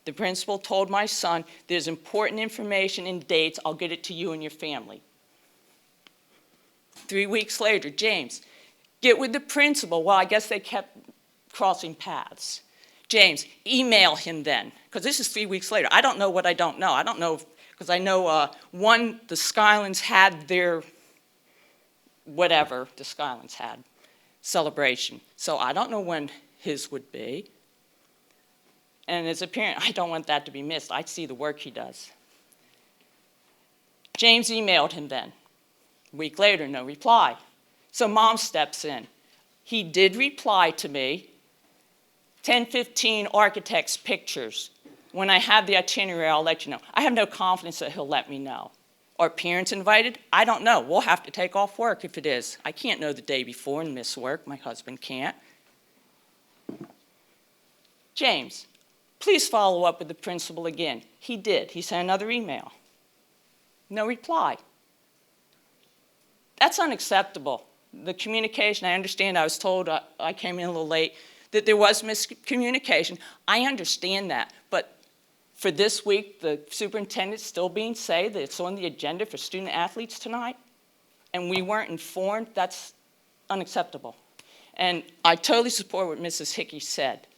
the principal told my son, there's important information and dates, I'll get it to you and your family. 3 weeks later, James, get with the principal. Well, I guess they kept crossing paths. James, email him then, because this is 3 weeks later. I don't know what I don't know. I don't know, because I know, one, the Skylands had their, whatever the Skylands had, celebration. So I don't know when his would be. And as a parent, I don't want that to be missed. I see the work he does. James emailed him then. A week later, no reply. So mom steps in. He did reply to me, 10:15 architect's pictures. When I have the itinerary, I'll let you know. I have no confidence that he'll let me know. Are parents invited? I don't know. We'll have to take off work if it is. I can't know the day before and miss work. My husband can't. James, please follow up with the principal again. He did. He sent another email. No reply. That's unacceptable. The communication, I understand, I was told, I came in a little late, that there was miscommunication. I understand that, but for this week, the superintendent's still being said that it's on the agenda for student athletes tonight, and we weren't informed. That's unacceptable. And I totally support what Mrs. Hickey said,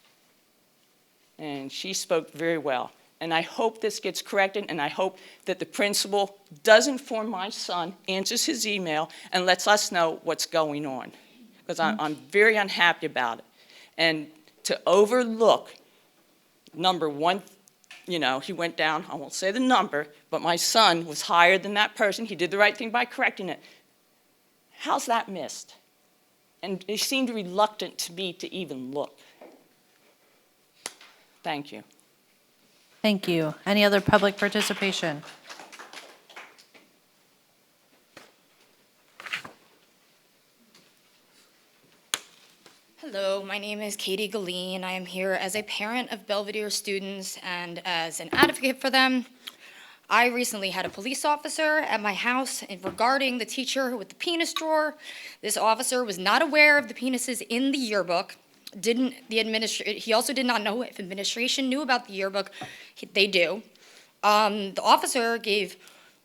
and she spoke very well. And I hope this gets corrected, and I hope that the principal does inform my son, answers his email, and lets us know what's going on, because I'm very unhappy about it. And to overlook number one, you know, he went down, I won't say the number, but my son was higher than that person. He did the right thing by correcting it. How's that missed? And he seemed reluctant to me to even look. Thank you. Thank you. Any other public participation? Hello, my name is Katie Galeen. I am here as a parent of Belvidere students and as an advocate for them. I recently had a police officer at my house regarding the teacher with the penis drawer. This officer was not aware of the penises in the yearbook. He also did not know if administration knew about the yearbook. They do. The officer gave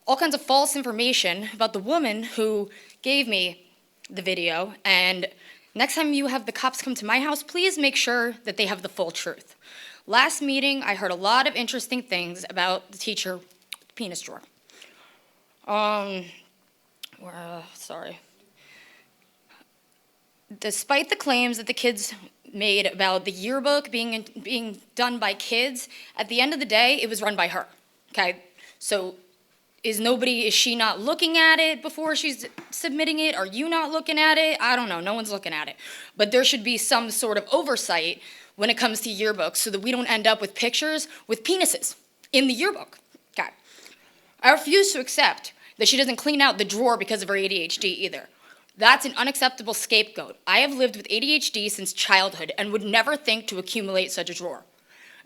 all kinds of false information about the woman who gave me the video, and next time you have the cops come to my house, please make sure that they have the full truth. Last meeting, I heard a lot of interesting things about the teacher with the penis drawer. Sorry. Despite the claims that the kids made about the yearbook being done by kids, at the end of the day, it was run by her, okay? So is she not looking at it before she's submitting it? Are you not looking at it? I don't know, no one's looking at it. But there should be some sort of oversight when it comes to yearbooks so that we don't end up with pictures with penises in the yearbook, okay? I refuse to accept that she doesn't clean out the drawer because of her ADHD either. That's an unacceptable scapegoat. I have lived with ADHD since childhood and would never think to accumulate such a drawer.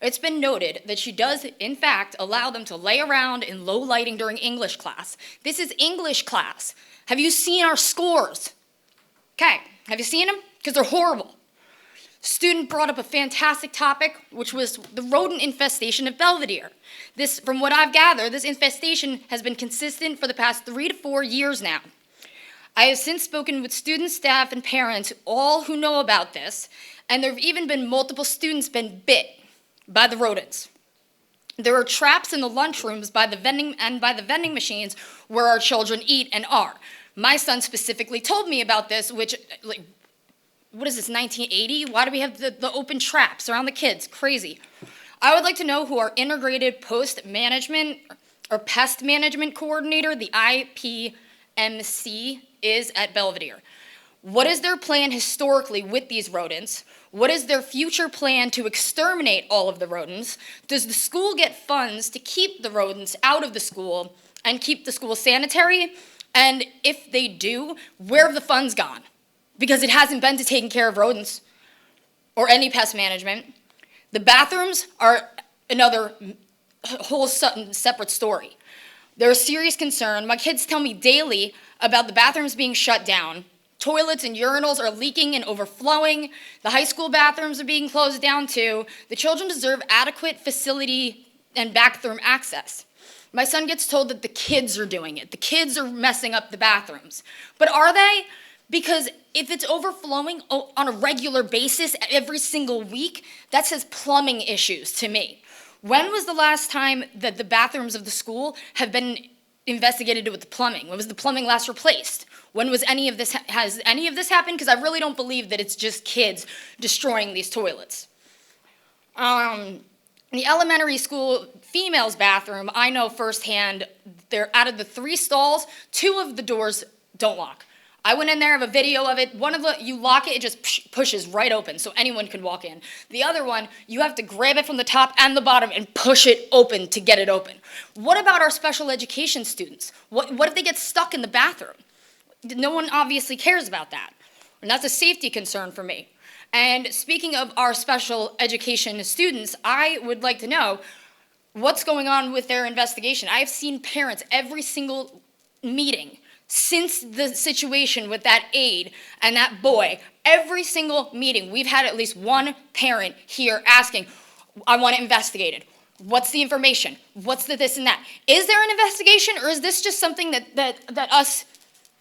It's been noted that she does, in fact, allow them to lay around in low lighting during English class. This is English class. Have you seen our scores? Okay, have you seen them? Because they're horrible. Student brought up a fantastic topic, which was the rodent infestation of Belvidere. This, from what I've gathered, this infestation has been consistent for the past 3 to 4 years now. I have since spoken with students, staff, and parents, all who know about this, and there have even been multiple students been bit by the rodents. There are traps in the lunchrooms by the vending machines where our children eat and are. My son specifically told me about this, which, like, what is this, 1980? Why do we have the open traps around the kids? Crazy. I would like to know who our integrated post management or pest management coordinator, the IPMC, is at Belvidere. What is their plan historically with these rodents? What is their future plan to exterminate all of the rodents? Does the school get funds to keep the rodents out of the school and keep the school sanitary? And if they do, where have the funds gone? Because it hasn't been to taking care of rodents or any pest management. The bathrooms are another whole separate story. They're a serious concern. My kids tell me daily about the bathrooms being shut down. Toilets and urinals are leaking and overflowing. The high school bathrooms are being closed down too. The children deserve adequate facility and bathroom access. My son gets told that the kids are doing it. The kids are messing up the bathrooms. But are they? Because if it's overflowing on a regular basis every single week, that says plumbing issues to me. When was the last time that the bathrooms of the school have been investigated with the plumbing? When was the plumbing last replaced? When was any of this, has any of this happened? Because I really don't believe that it's just kids destroying these toilets. The elementary school females bathroom, I know firsthand, they're out of the 3 stalls, 2 of the doors don't lock. I went in there, I have a video of it. One of the, you lock it, it just pushes right open so anyone can walk in. The other one, you have to grab it from the top and the bottom and push it open to get it open. What about our special education students? What if they get stuck in the bathroom? No one obviously cares about that. And that's a safety concern for me. And speaking of our special education students, I would like to know what's going on with their investigation. I have seen parents every single meeting since the situation with that aide and that boy. Every single meeting, we've had at least one parent here asking, I want it investigated. What's the information? What's the this and that? Is there an investigation, or is this just something that us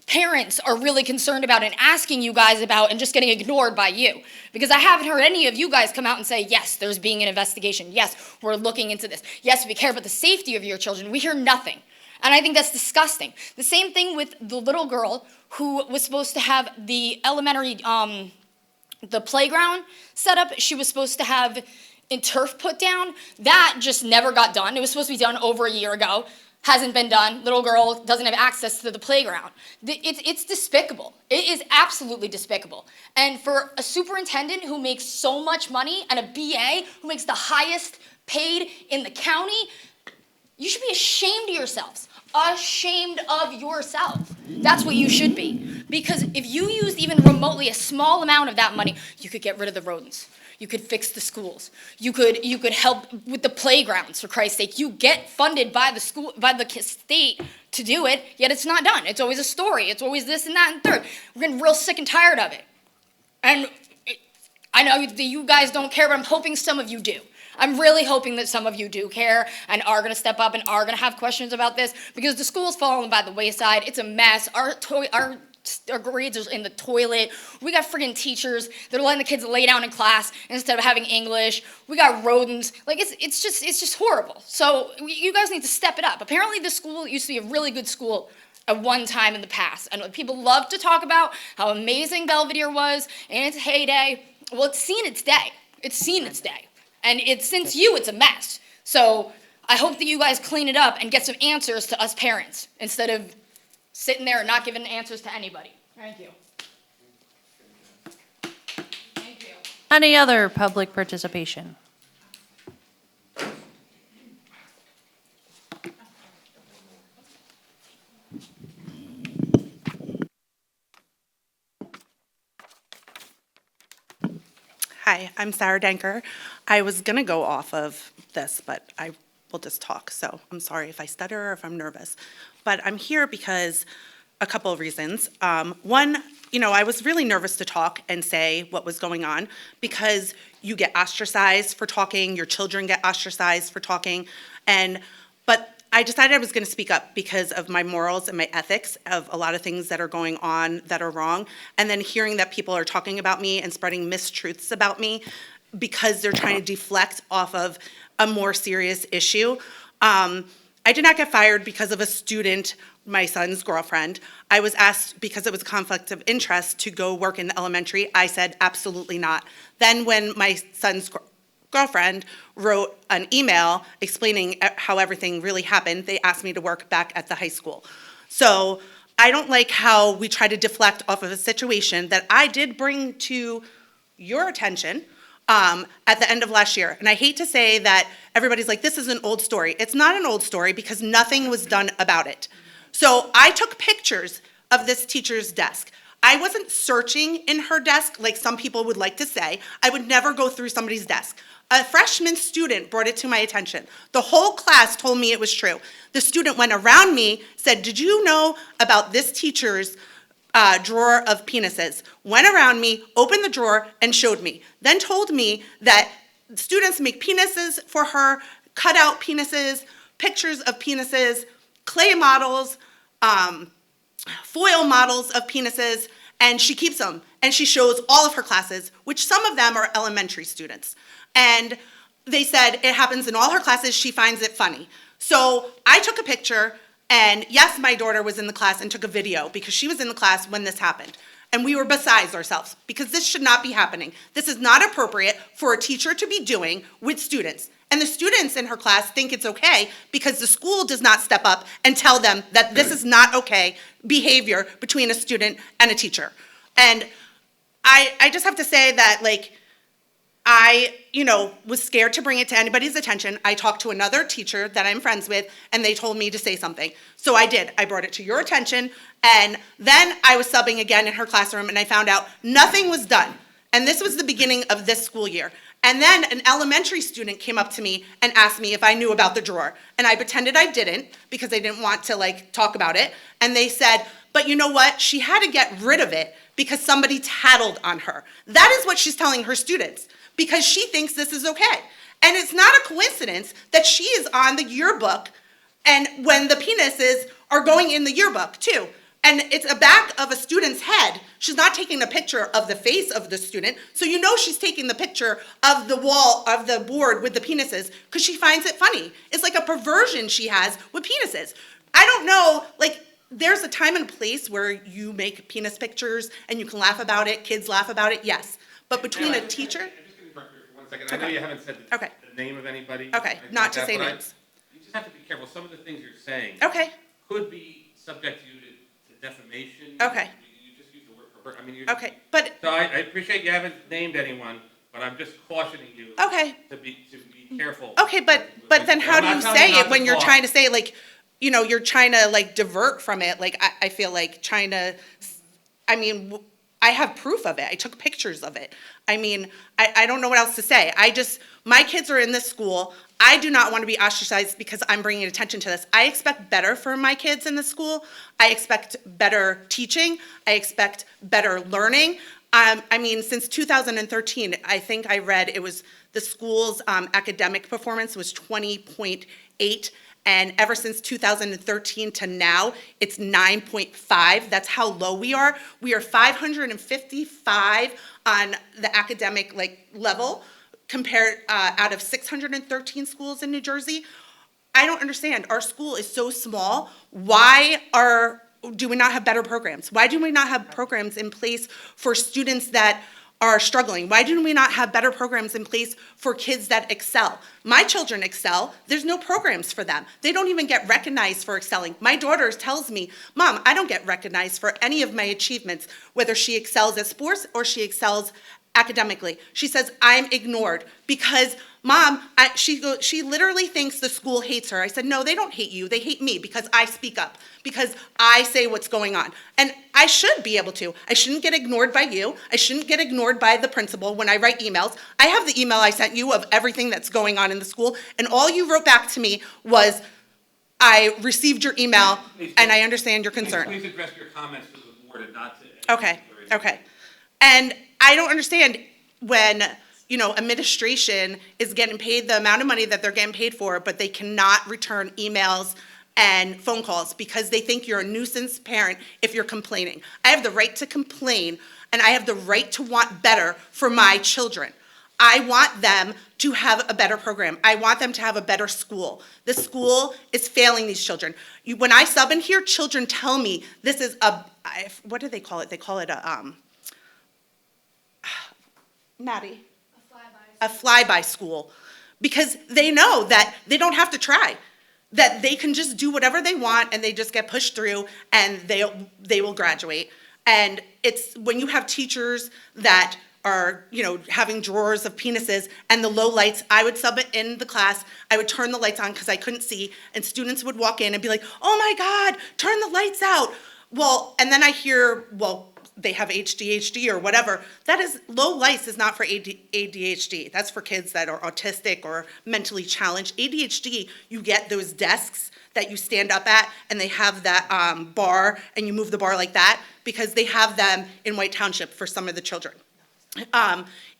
parents are really concerned about and asking you guys about and just getting ignored by you? Because I haven't heard any of you guys come out and say, yes, there's being an investigation. Yes, we're looking into this. Yes, we care about the safety of your children. We hear nothing. And I think that's disgusting. The same thing with the little girl who was supposed to have the elementary, the playground set up. She was supposed to have a turf put down. That just never got done. It was supposed to be done over a year ago. Hasn't been done. Little girl doesn't have access to the playground. It's despicable. It is absolutely despicable. And for a superintendent who makes so much money and a BA who makes the highest paid in the county, you should be ashamed of yourselves. Ashamed of yourself. That's what you should be. Because if you used even remotely a small amount of that money, you could get rid of the rodents. You could fix the schools. You could help with the playgrounds, for Christ's sake. You get funded by the school, by the state to do it, yet it's not done. It's always a story. It's always this and that and third. We're getting real sick and tired of it. And I know that you guys don't care, but I'm hoping some of you do. I'm really hoping that some of you do care and are going to step up and are going to have questions about this, because the school's falling by the wayside. It's a mess. Our grades are in the toilet. We got friggin' teachers that are letting the kids lay down in class instead of having English. We got rodents. Like, it's just horrible. So you guys need to step it up. Apparently this school used to be a really good school at one time in the past. And people love to talk about how amazing Belvidere was in its heyday. Well, it's seen its day. It's seen its day. And since it's a mess. So I hope that you guys clean it up and get some answers to us parents instead of sitting there and not giving answers to anybody. Thank you. Thank you. Any other public participation? Hi, I'm Sarah Denker. I was going to go off of this, but I will just talk, so I'm sorry if I stutter or if I'm nervous. But I'm here because a couple of reasons. One, I was really nervous to talk and say what was going on because you get ostracized for talking, your children get ostracized for talking, but I decided I was going to speak up because of my morals and my ethics of a lot of things that are going on that are wrong, and then hearing that people are talking about me and spreading mistruths about me because they're trying to deflect off of a more serious issue. I did not get fired because of a student, my son's girlfriend. I was asked, because it was a conflict of interest, to go work in the elementary. I said absolutely not. Then when my son's girlfriend wrote an email explaining how everything really happened, they asked me to work back at the high school. So I don't like how we try to deflect off of a situation that I did bring to your attention at the end of last year. And I hate to say that everybody's like, this is an old story. It's not an old story because nothing was done about it. So I took pictures of this teacher's desk. I wasn't searching in her desk like some people would like to say. I would never go through somebody's desk. A freshman student brought it to my attention. The whole class told me it was true. The student went around me, said, did you know about this teacher's drawer of penises? Went around me, opened the drawer, and showed me. Then told me that students make penises for her, cut out penises, pictures of penises, clay models, foil models of penises, And she keeps them, and she shows all of her classes, which some of them are elementary students. And they said it happens in all her classes, she finds it funny. So I took a picture, and yes, my daughter was in the class and took a video because she was in the class when this happened. And we were beside ourselves because this should not be happening. This is not appropriate for a teacher to be doing with students. And the students in her class think it's okay because the school does not step up and tell them that this is not okay behavior between a student and a teacher. And I just have to say that, like, I, was scared to bring it to anybody's attention. I talked to another teacher that I'm friends with, and they told me to say something. So I did. I brought it to your attention, and then I was subbing again in her classroom, and I found out nothing was done. And this was the beginning of this school year. And then an elementary student came up to me and asked me if I knew about the drawer. And I pretended I didn't because I didn't want to, talk about it. And they said, but you know what? She had to get rid of it because somebody tattled on her. That is what she's telling her students, because she thinks this is okay. And it's not a coincidence that she is on the yearbook and when the penises are going in the yearbook too. And it's a back of a student's head. She's not taking a picture of the face of the student, so she's taking the picture of the wall, of the board with the penises, because she finds it funny. It's like a perversion she has with penises. I don't know, there's a time and place where you make penis pictures and you can laugh about it, kids laugh about it, yes. But between a teacher... One second, I know you haven't said the name of anybody. Okay, not to say names. You just have to be careful. Some of the things you're saying could be subject to defamation. Okay. You just use the word pervert. Okay, but... So I appreciate you haven't named anyone, but I'm just cautioning you to be careful. Okay, but then how do you say it when you're trying to say, you're trying to, divert from it? I feel like trying to... I have proof of it. I took pictures of it. I don't know what else to say. My kids are in this school. I do not want to be ostracized because I'm bringing attention to this. I expect better for my kids in the school. I expect better teaching. I expect better learning. Since 2013, I think I read it was the school's academic performance was 20.8. And ever since 2013 to now, it's 9.5. That's how low we are. We are 555 on the academic level compared out of 613 schools in New Jersey. I don't understand. Our school is so small. Why do we not have better programs? Why do we not have programs in place for students that are struggling? Why do we not have better programs in place for kids that excel? My children excel. There's no programs for them. They don't even get recognized for excelling. My daughter tells me, Mom, I don't get recognized for any of my achievements, whether she excels at sports or she excels academically. She says, I'm ignored because, Mom, she literally thinks the school hates her. I said, no, they don't hate you. They hate me because I speak up, because I say what's going on. And I should be able to. I shouldn't get ignored by you. I shouldn't get ignored by the principal when I write emails. I have the email I sent you of everything that's going on in the school, and all you wrote back to me was, I received your email, and I understand your concern. Please address your comments to the board and not to... Okay. And I don't understand when, administration is getting paid the amount of money that they're getting paid for, but they cannot return emails and phone calls because they think you're a nuisance parent if you're complaining. I have the right to complain, and I have the right to want better for my children. I want them to have a better program. I want them to have a better school. The school is failing these children. When I sub in here, children tell me this is what do they call it? They call it Maddie? A flyby school. Because they know that they don't have to try, that they can just do whatever they want and they just get pushed through and they will graduate. And it's when you have teachers that are, having drawers of penises and the low lights, I would sub it in the class, I would turn the lights on because I couldn't see, and students would walk in and be like, oh my God, turn the lights out. Well, and then I hear, they have ADHD or whatever. That is, low lights is not for ADHD. That's for kids that are autistic or mentally challenged. ADHD, you get those desks that you stand up at and they have that bar and you move the bar like that because they have them in White Township for some of the children.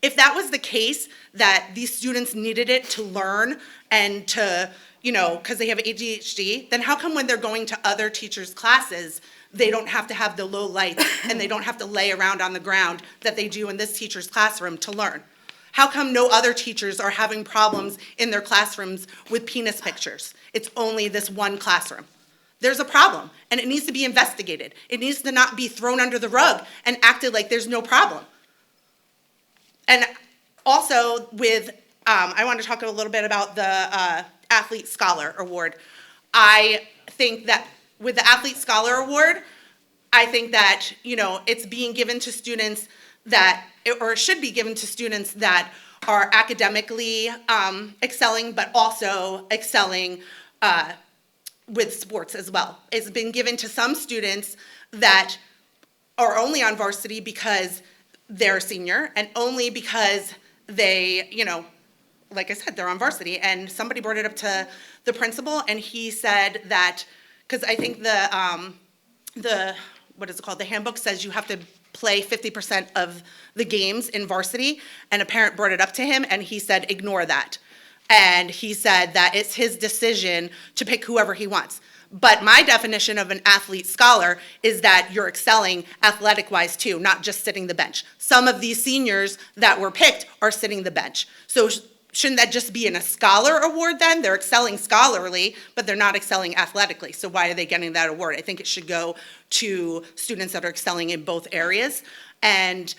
If that was the case, that these students needed it to learn and to, because they have ADHD, then how come when they're going to other teachers' classes, they don't have to have the low lights and they don't have to lay around on the ground that they do in this teacher's classroom to learn? How come no other teachers are having problems in their classrooms with penis pictures? It's only this one classroom. There's a problem, and it needs to be investigated. It needs to not be thrown under the rug and acted like there's no problem. And also with, I want to talk a little bit about the Athlete Scholar Award. I think that with the Athlete Scholar Award, I think that, it's being given to students that, or it should be given to students that are academically excelling, but also excelling with sports as well. It's been given to some students that are only on varsity because they're a senior and only because they, like I said, they're on varsity. And somebody brought it up to the principal, and he said that, because I think what is it called? The handbook says you have to play 50% of the games in varsity, and a parent brought it up to him, and he said, ignore that. And he said that it's his decision to pick whoever he wants. But my definition of an athlete scholar is that you're excelling athletic-wise too, not just sitting the bench. Some of these seniors that were picked are sitting the bench. So shouldn't that just be in a scholar award then? They're excelling scholarly, but they're not excelling athletically. So why are they getting that award? I think it should go to students that are excelling in both areas. And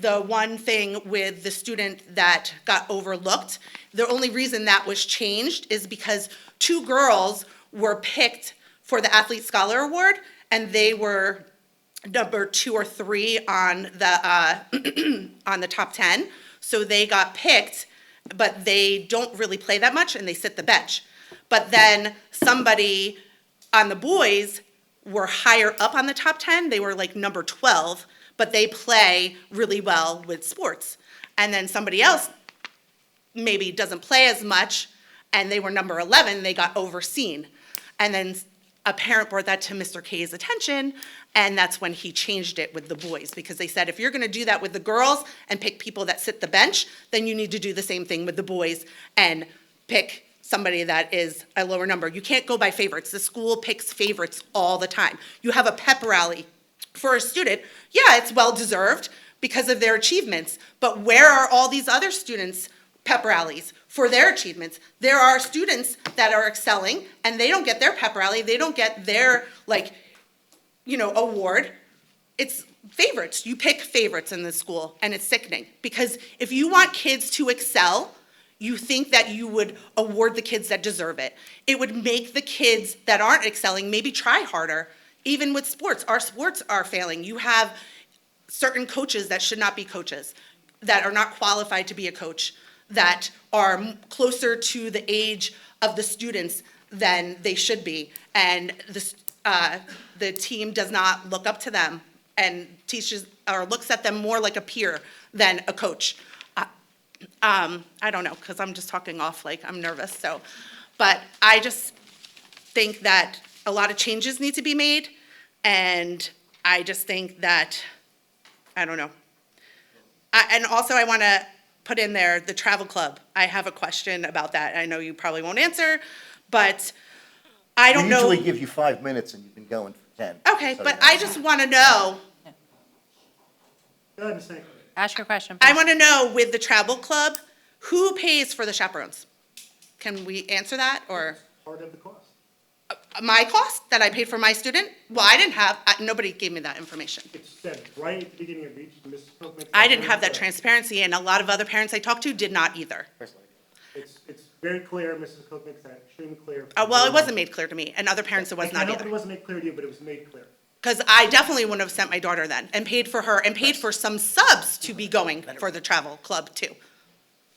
the one thing with the student that got overlooked, the only reason that was changed is because 2 girls were picked for the Athlete Scholar Award, and they were number 2 or 3 on the on the top 10. So they got picked, but they don't really play that much, and they sit the bench. But then somebody on the boys were higher up on the top 10. They were like number 12, but they play really well with sports. And then somebody else maybe doesn't play as much, and they were number 11, they got overseen. And then a parent brought that to Mr. K's attention, and that's when he changed it with the boys, because they said, if you're gonna do that with the girls and pick people that sit the bench, then you need to do the same thing with the boys and pick somebody that is a lower number. You can't go by favorites. The school picks favorites all the time. You have a pep rally for a student, yeah, it's well-deserved because of their achievements, but where are all these other students' pep rallies for their achievements? There are students that are excelling, and they don't get their pep rally, they don't get their, award. It's favorites. You pick favorites in this school, and it's sickening, because if you want kids to excel, you think that you would award the kids that deserve it. It would make the kids that aren't excelling maybe try harder. Even with sports, our sports are failing. You have certain coaches that should not be coaches, that are not qualified to be a coach, that are closer to the age of the students than they should be. And the team does not look up to them and teaches or looks at them more like a peer than a coach. I don't know, because I'm just talking off like I'm nervous. So, but I just think that a lot of changes need to be made, and I just think that, I don't know. And also I want to put in there the travel club. I have a question about that. I know you probably won't answer, but I don't know. We usually give you 5 minutes and you've been going for 10. Okay, but I just want to know. Go ahead, Ms. Hank. Ask your question, I please. want to know with the travel club, who pays for the chaperones? Can we answer that, or? Part of the cost. My cost that I paid for my student? Well, I didn't have, nobody gave me that information. It's said right at the beginning of each, Mrs. Cook makes. I didn't have that transparency, and a lot of other parents I talked to did not either. It's very clear, Mrs. Cook makes that extremely clear. Well, it wasn't made clear to me, and other parents it was I not hope it either. wasn't made clear to you, but it was made clear. Because I definitely wouldn't have sent my daughter then, and paid for her, and paid for some subs to be going for the travel club too,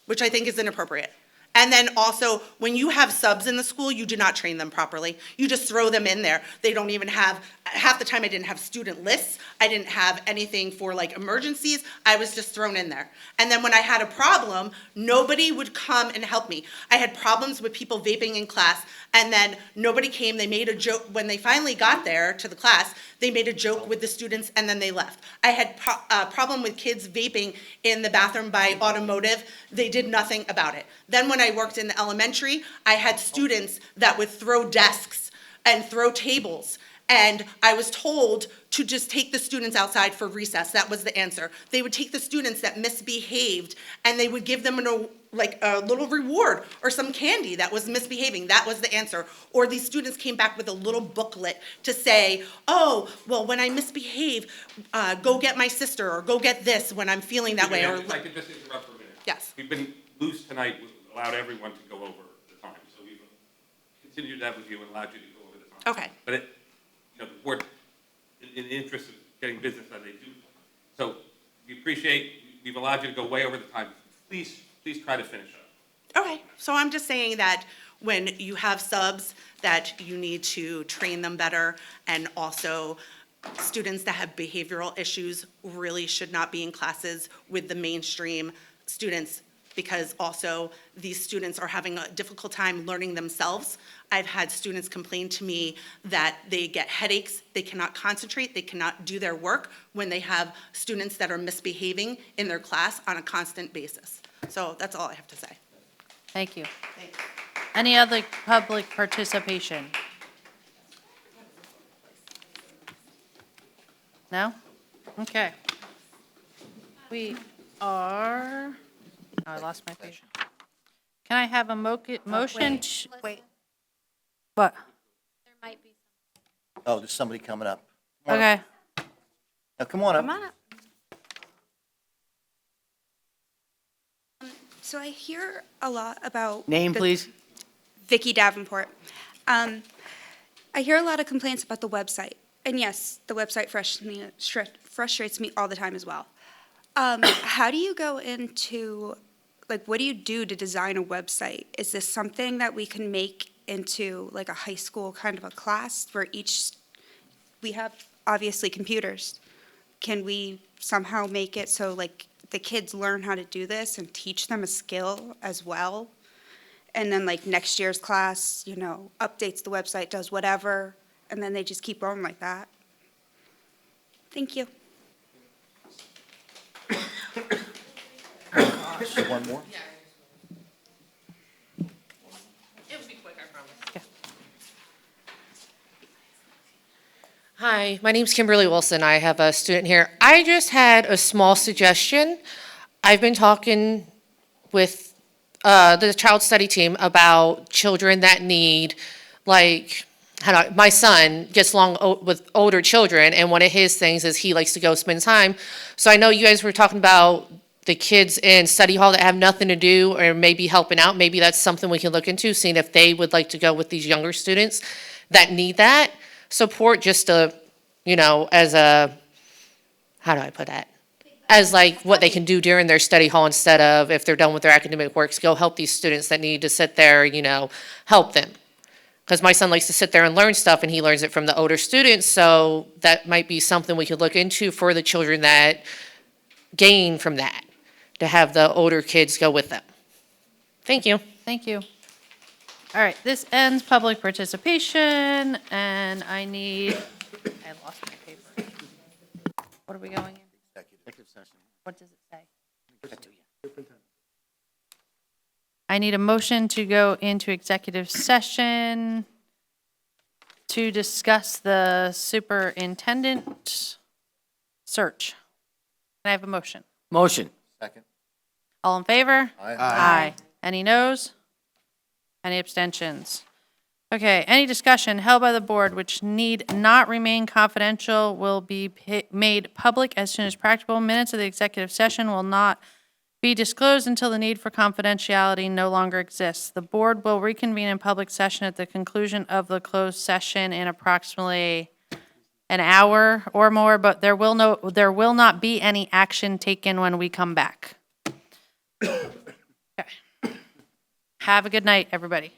which I think is inappropriate. And then also, when you have subs in the school, you do not train them properly. You just throw them in there. They don't even have, half the time I didn't have student lists. I didn't have anything for like emergencies. I was just thrown in there. And then when I had a problem, nobody would come and help me. I had problems with people vaping in class, and then nobody came. They made a joke. When they finally got there to the class, They made a joke with the students and then they left. I had a problem with kids vaping in the bathroom by automotive. They did nothing about it. Then when I worked in the elementary, I had students that would throw desks and throw tables. And I was told to just take the students outside for recess. That was the answer. They would take the students that misbehaved and they would give them a little reward or some candy that was misbehaving. That was the answer. Or these students came back with a little booklet to say, oh, well, when I misbehave, go get my sister or go get this when I'm feeling that way. Or If I could just interrupt for a minute. Yes. We've been loose tonight, we allowed everyone to go over the time, so we've continued that with you and allowed you to go over the time. Okay. But the board, in the interest of getting business that they do, so we appreciate, we've allowed you to go way over the time. Please try to finish up. Okay, so I'm just saying that when you have subs, that you need to train them better, and also students that have behavioral issues really should not be in classes with the mainstream students, because also these students are having a difficult time learning themselves. I've had students complain to me that they get headaches, they cannot concentrate, they cannot do their work when they have students that are misbehaving in their class on a constant basis. So that's all I have to say. Thank you. Thanks. Any other public participation? No? Okay. We are, oh, I lost my page. Can I have a motion? Wait, What? There might be Oh, there's somebody coming up. Come on up. Okay. Now, come on up. Come on up. So I hear a lot about. Name, please? Vicky Davenport. I hear a lot of complaints about the website. And yes, the website frustrates me all the time as well. How do you go into, what do you do to design a website? Is this something that we can make into a high school kind of a class where we have obviously computers. Can we somehow make it so the kids learn how to do this and teach them a skill as well? And then next year's class, updates the website, does whatever, and then they just keep going like that. Thank you. One more? Hi, my name's Kimberly Wilson. I have a student here. I just had a small suggestion. I've been talking with the child study team about children that need, my son gets along with older children, and one of his things is he likes to go spend time. So I know you guys were talking about the kids in study hall that have nothing to do or maybe helping out. Maybe that's something we can look into, seeing if they would like to go with these younger students that need that support, just to, as a, how do I put that? As what they can do during their study hall, instead of if they're done with their academic works, go help these students that need to sit there, help them. Because my son likes to sit there and learn stuff, and he learns it from the older students, so that might be something we could look into for the children that gain from that, to have the older kids go with them. Thank you. Thank you. All right, this ends public participation, and I lost my paper. What are we going in? Executive session. What does it say? I need a motion to go into executive session to discuss the superintendent search. Can I have a motion? Motion. Second. All in favor? Aye. Any noes? Any abstentions? Okay, any discussion held by the board which need not remain confidential will be made public as soon as practicable. Minutes of the executive session will not be disclosed until the need for confidentiality no longer exists. The board will reconvene in public session at the conclusion of the closed session in approximately an hour or more, but there will not be any action taken when we come back. Okay. Have a good night, everybody.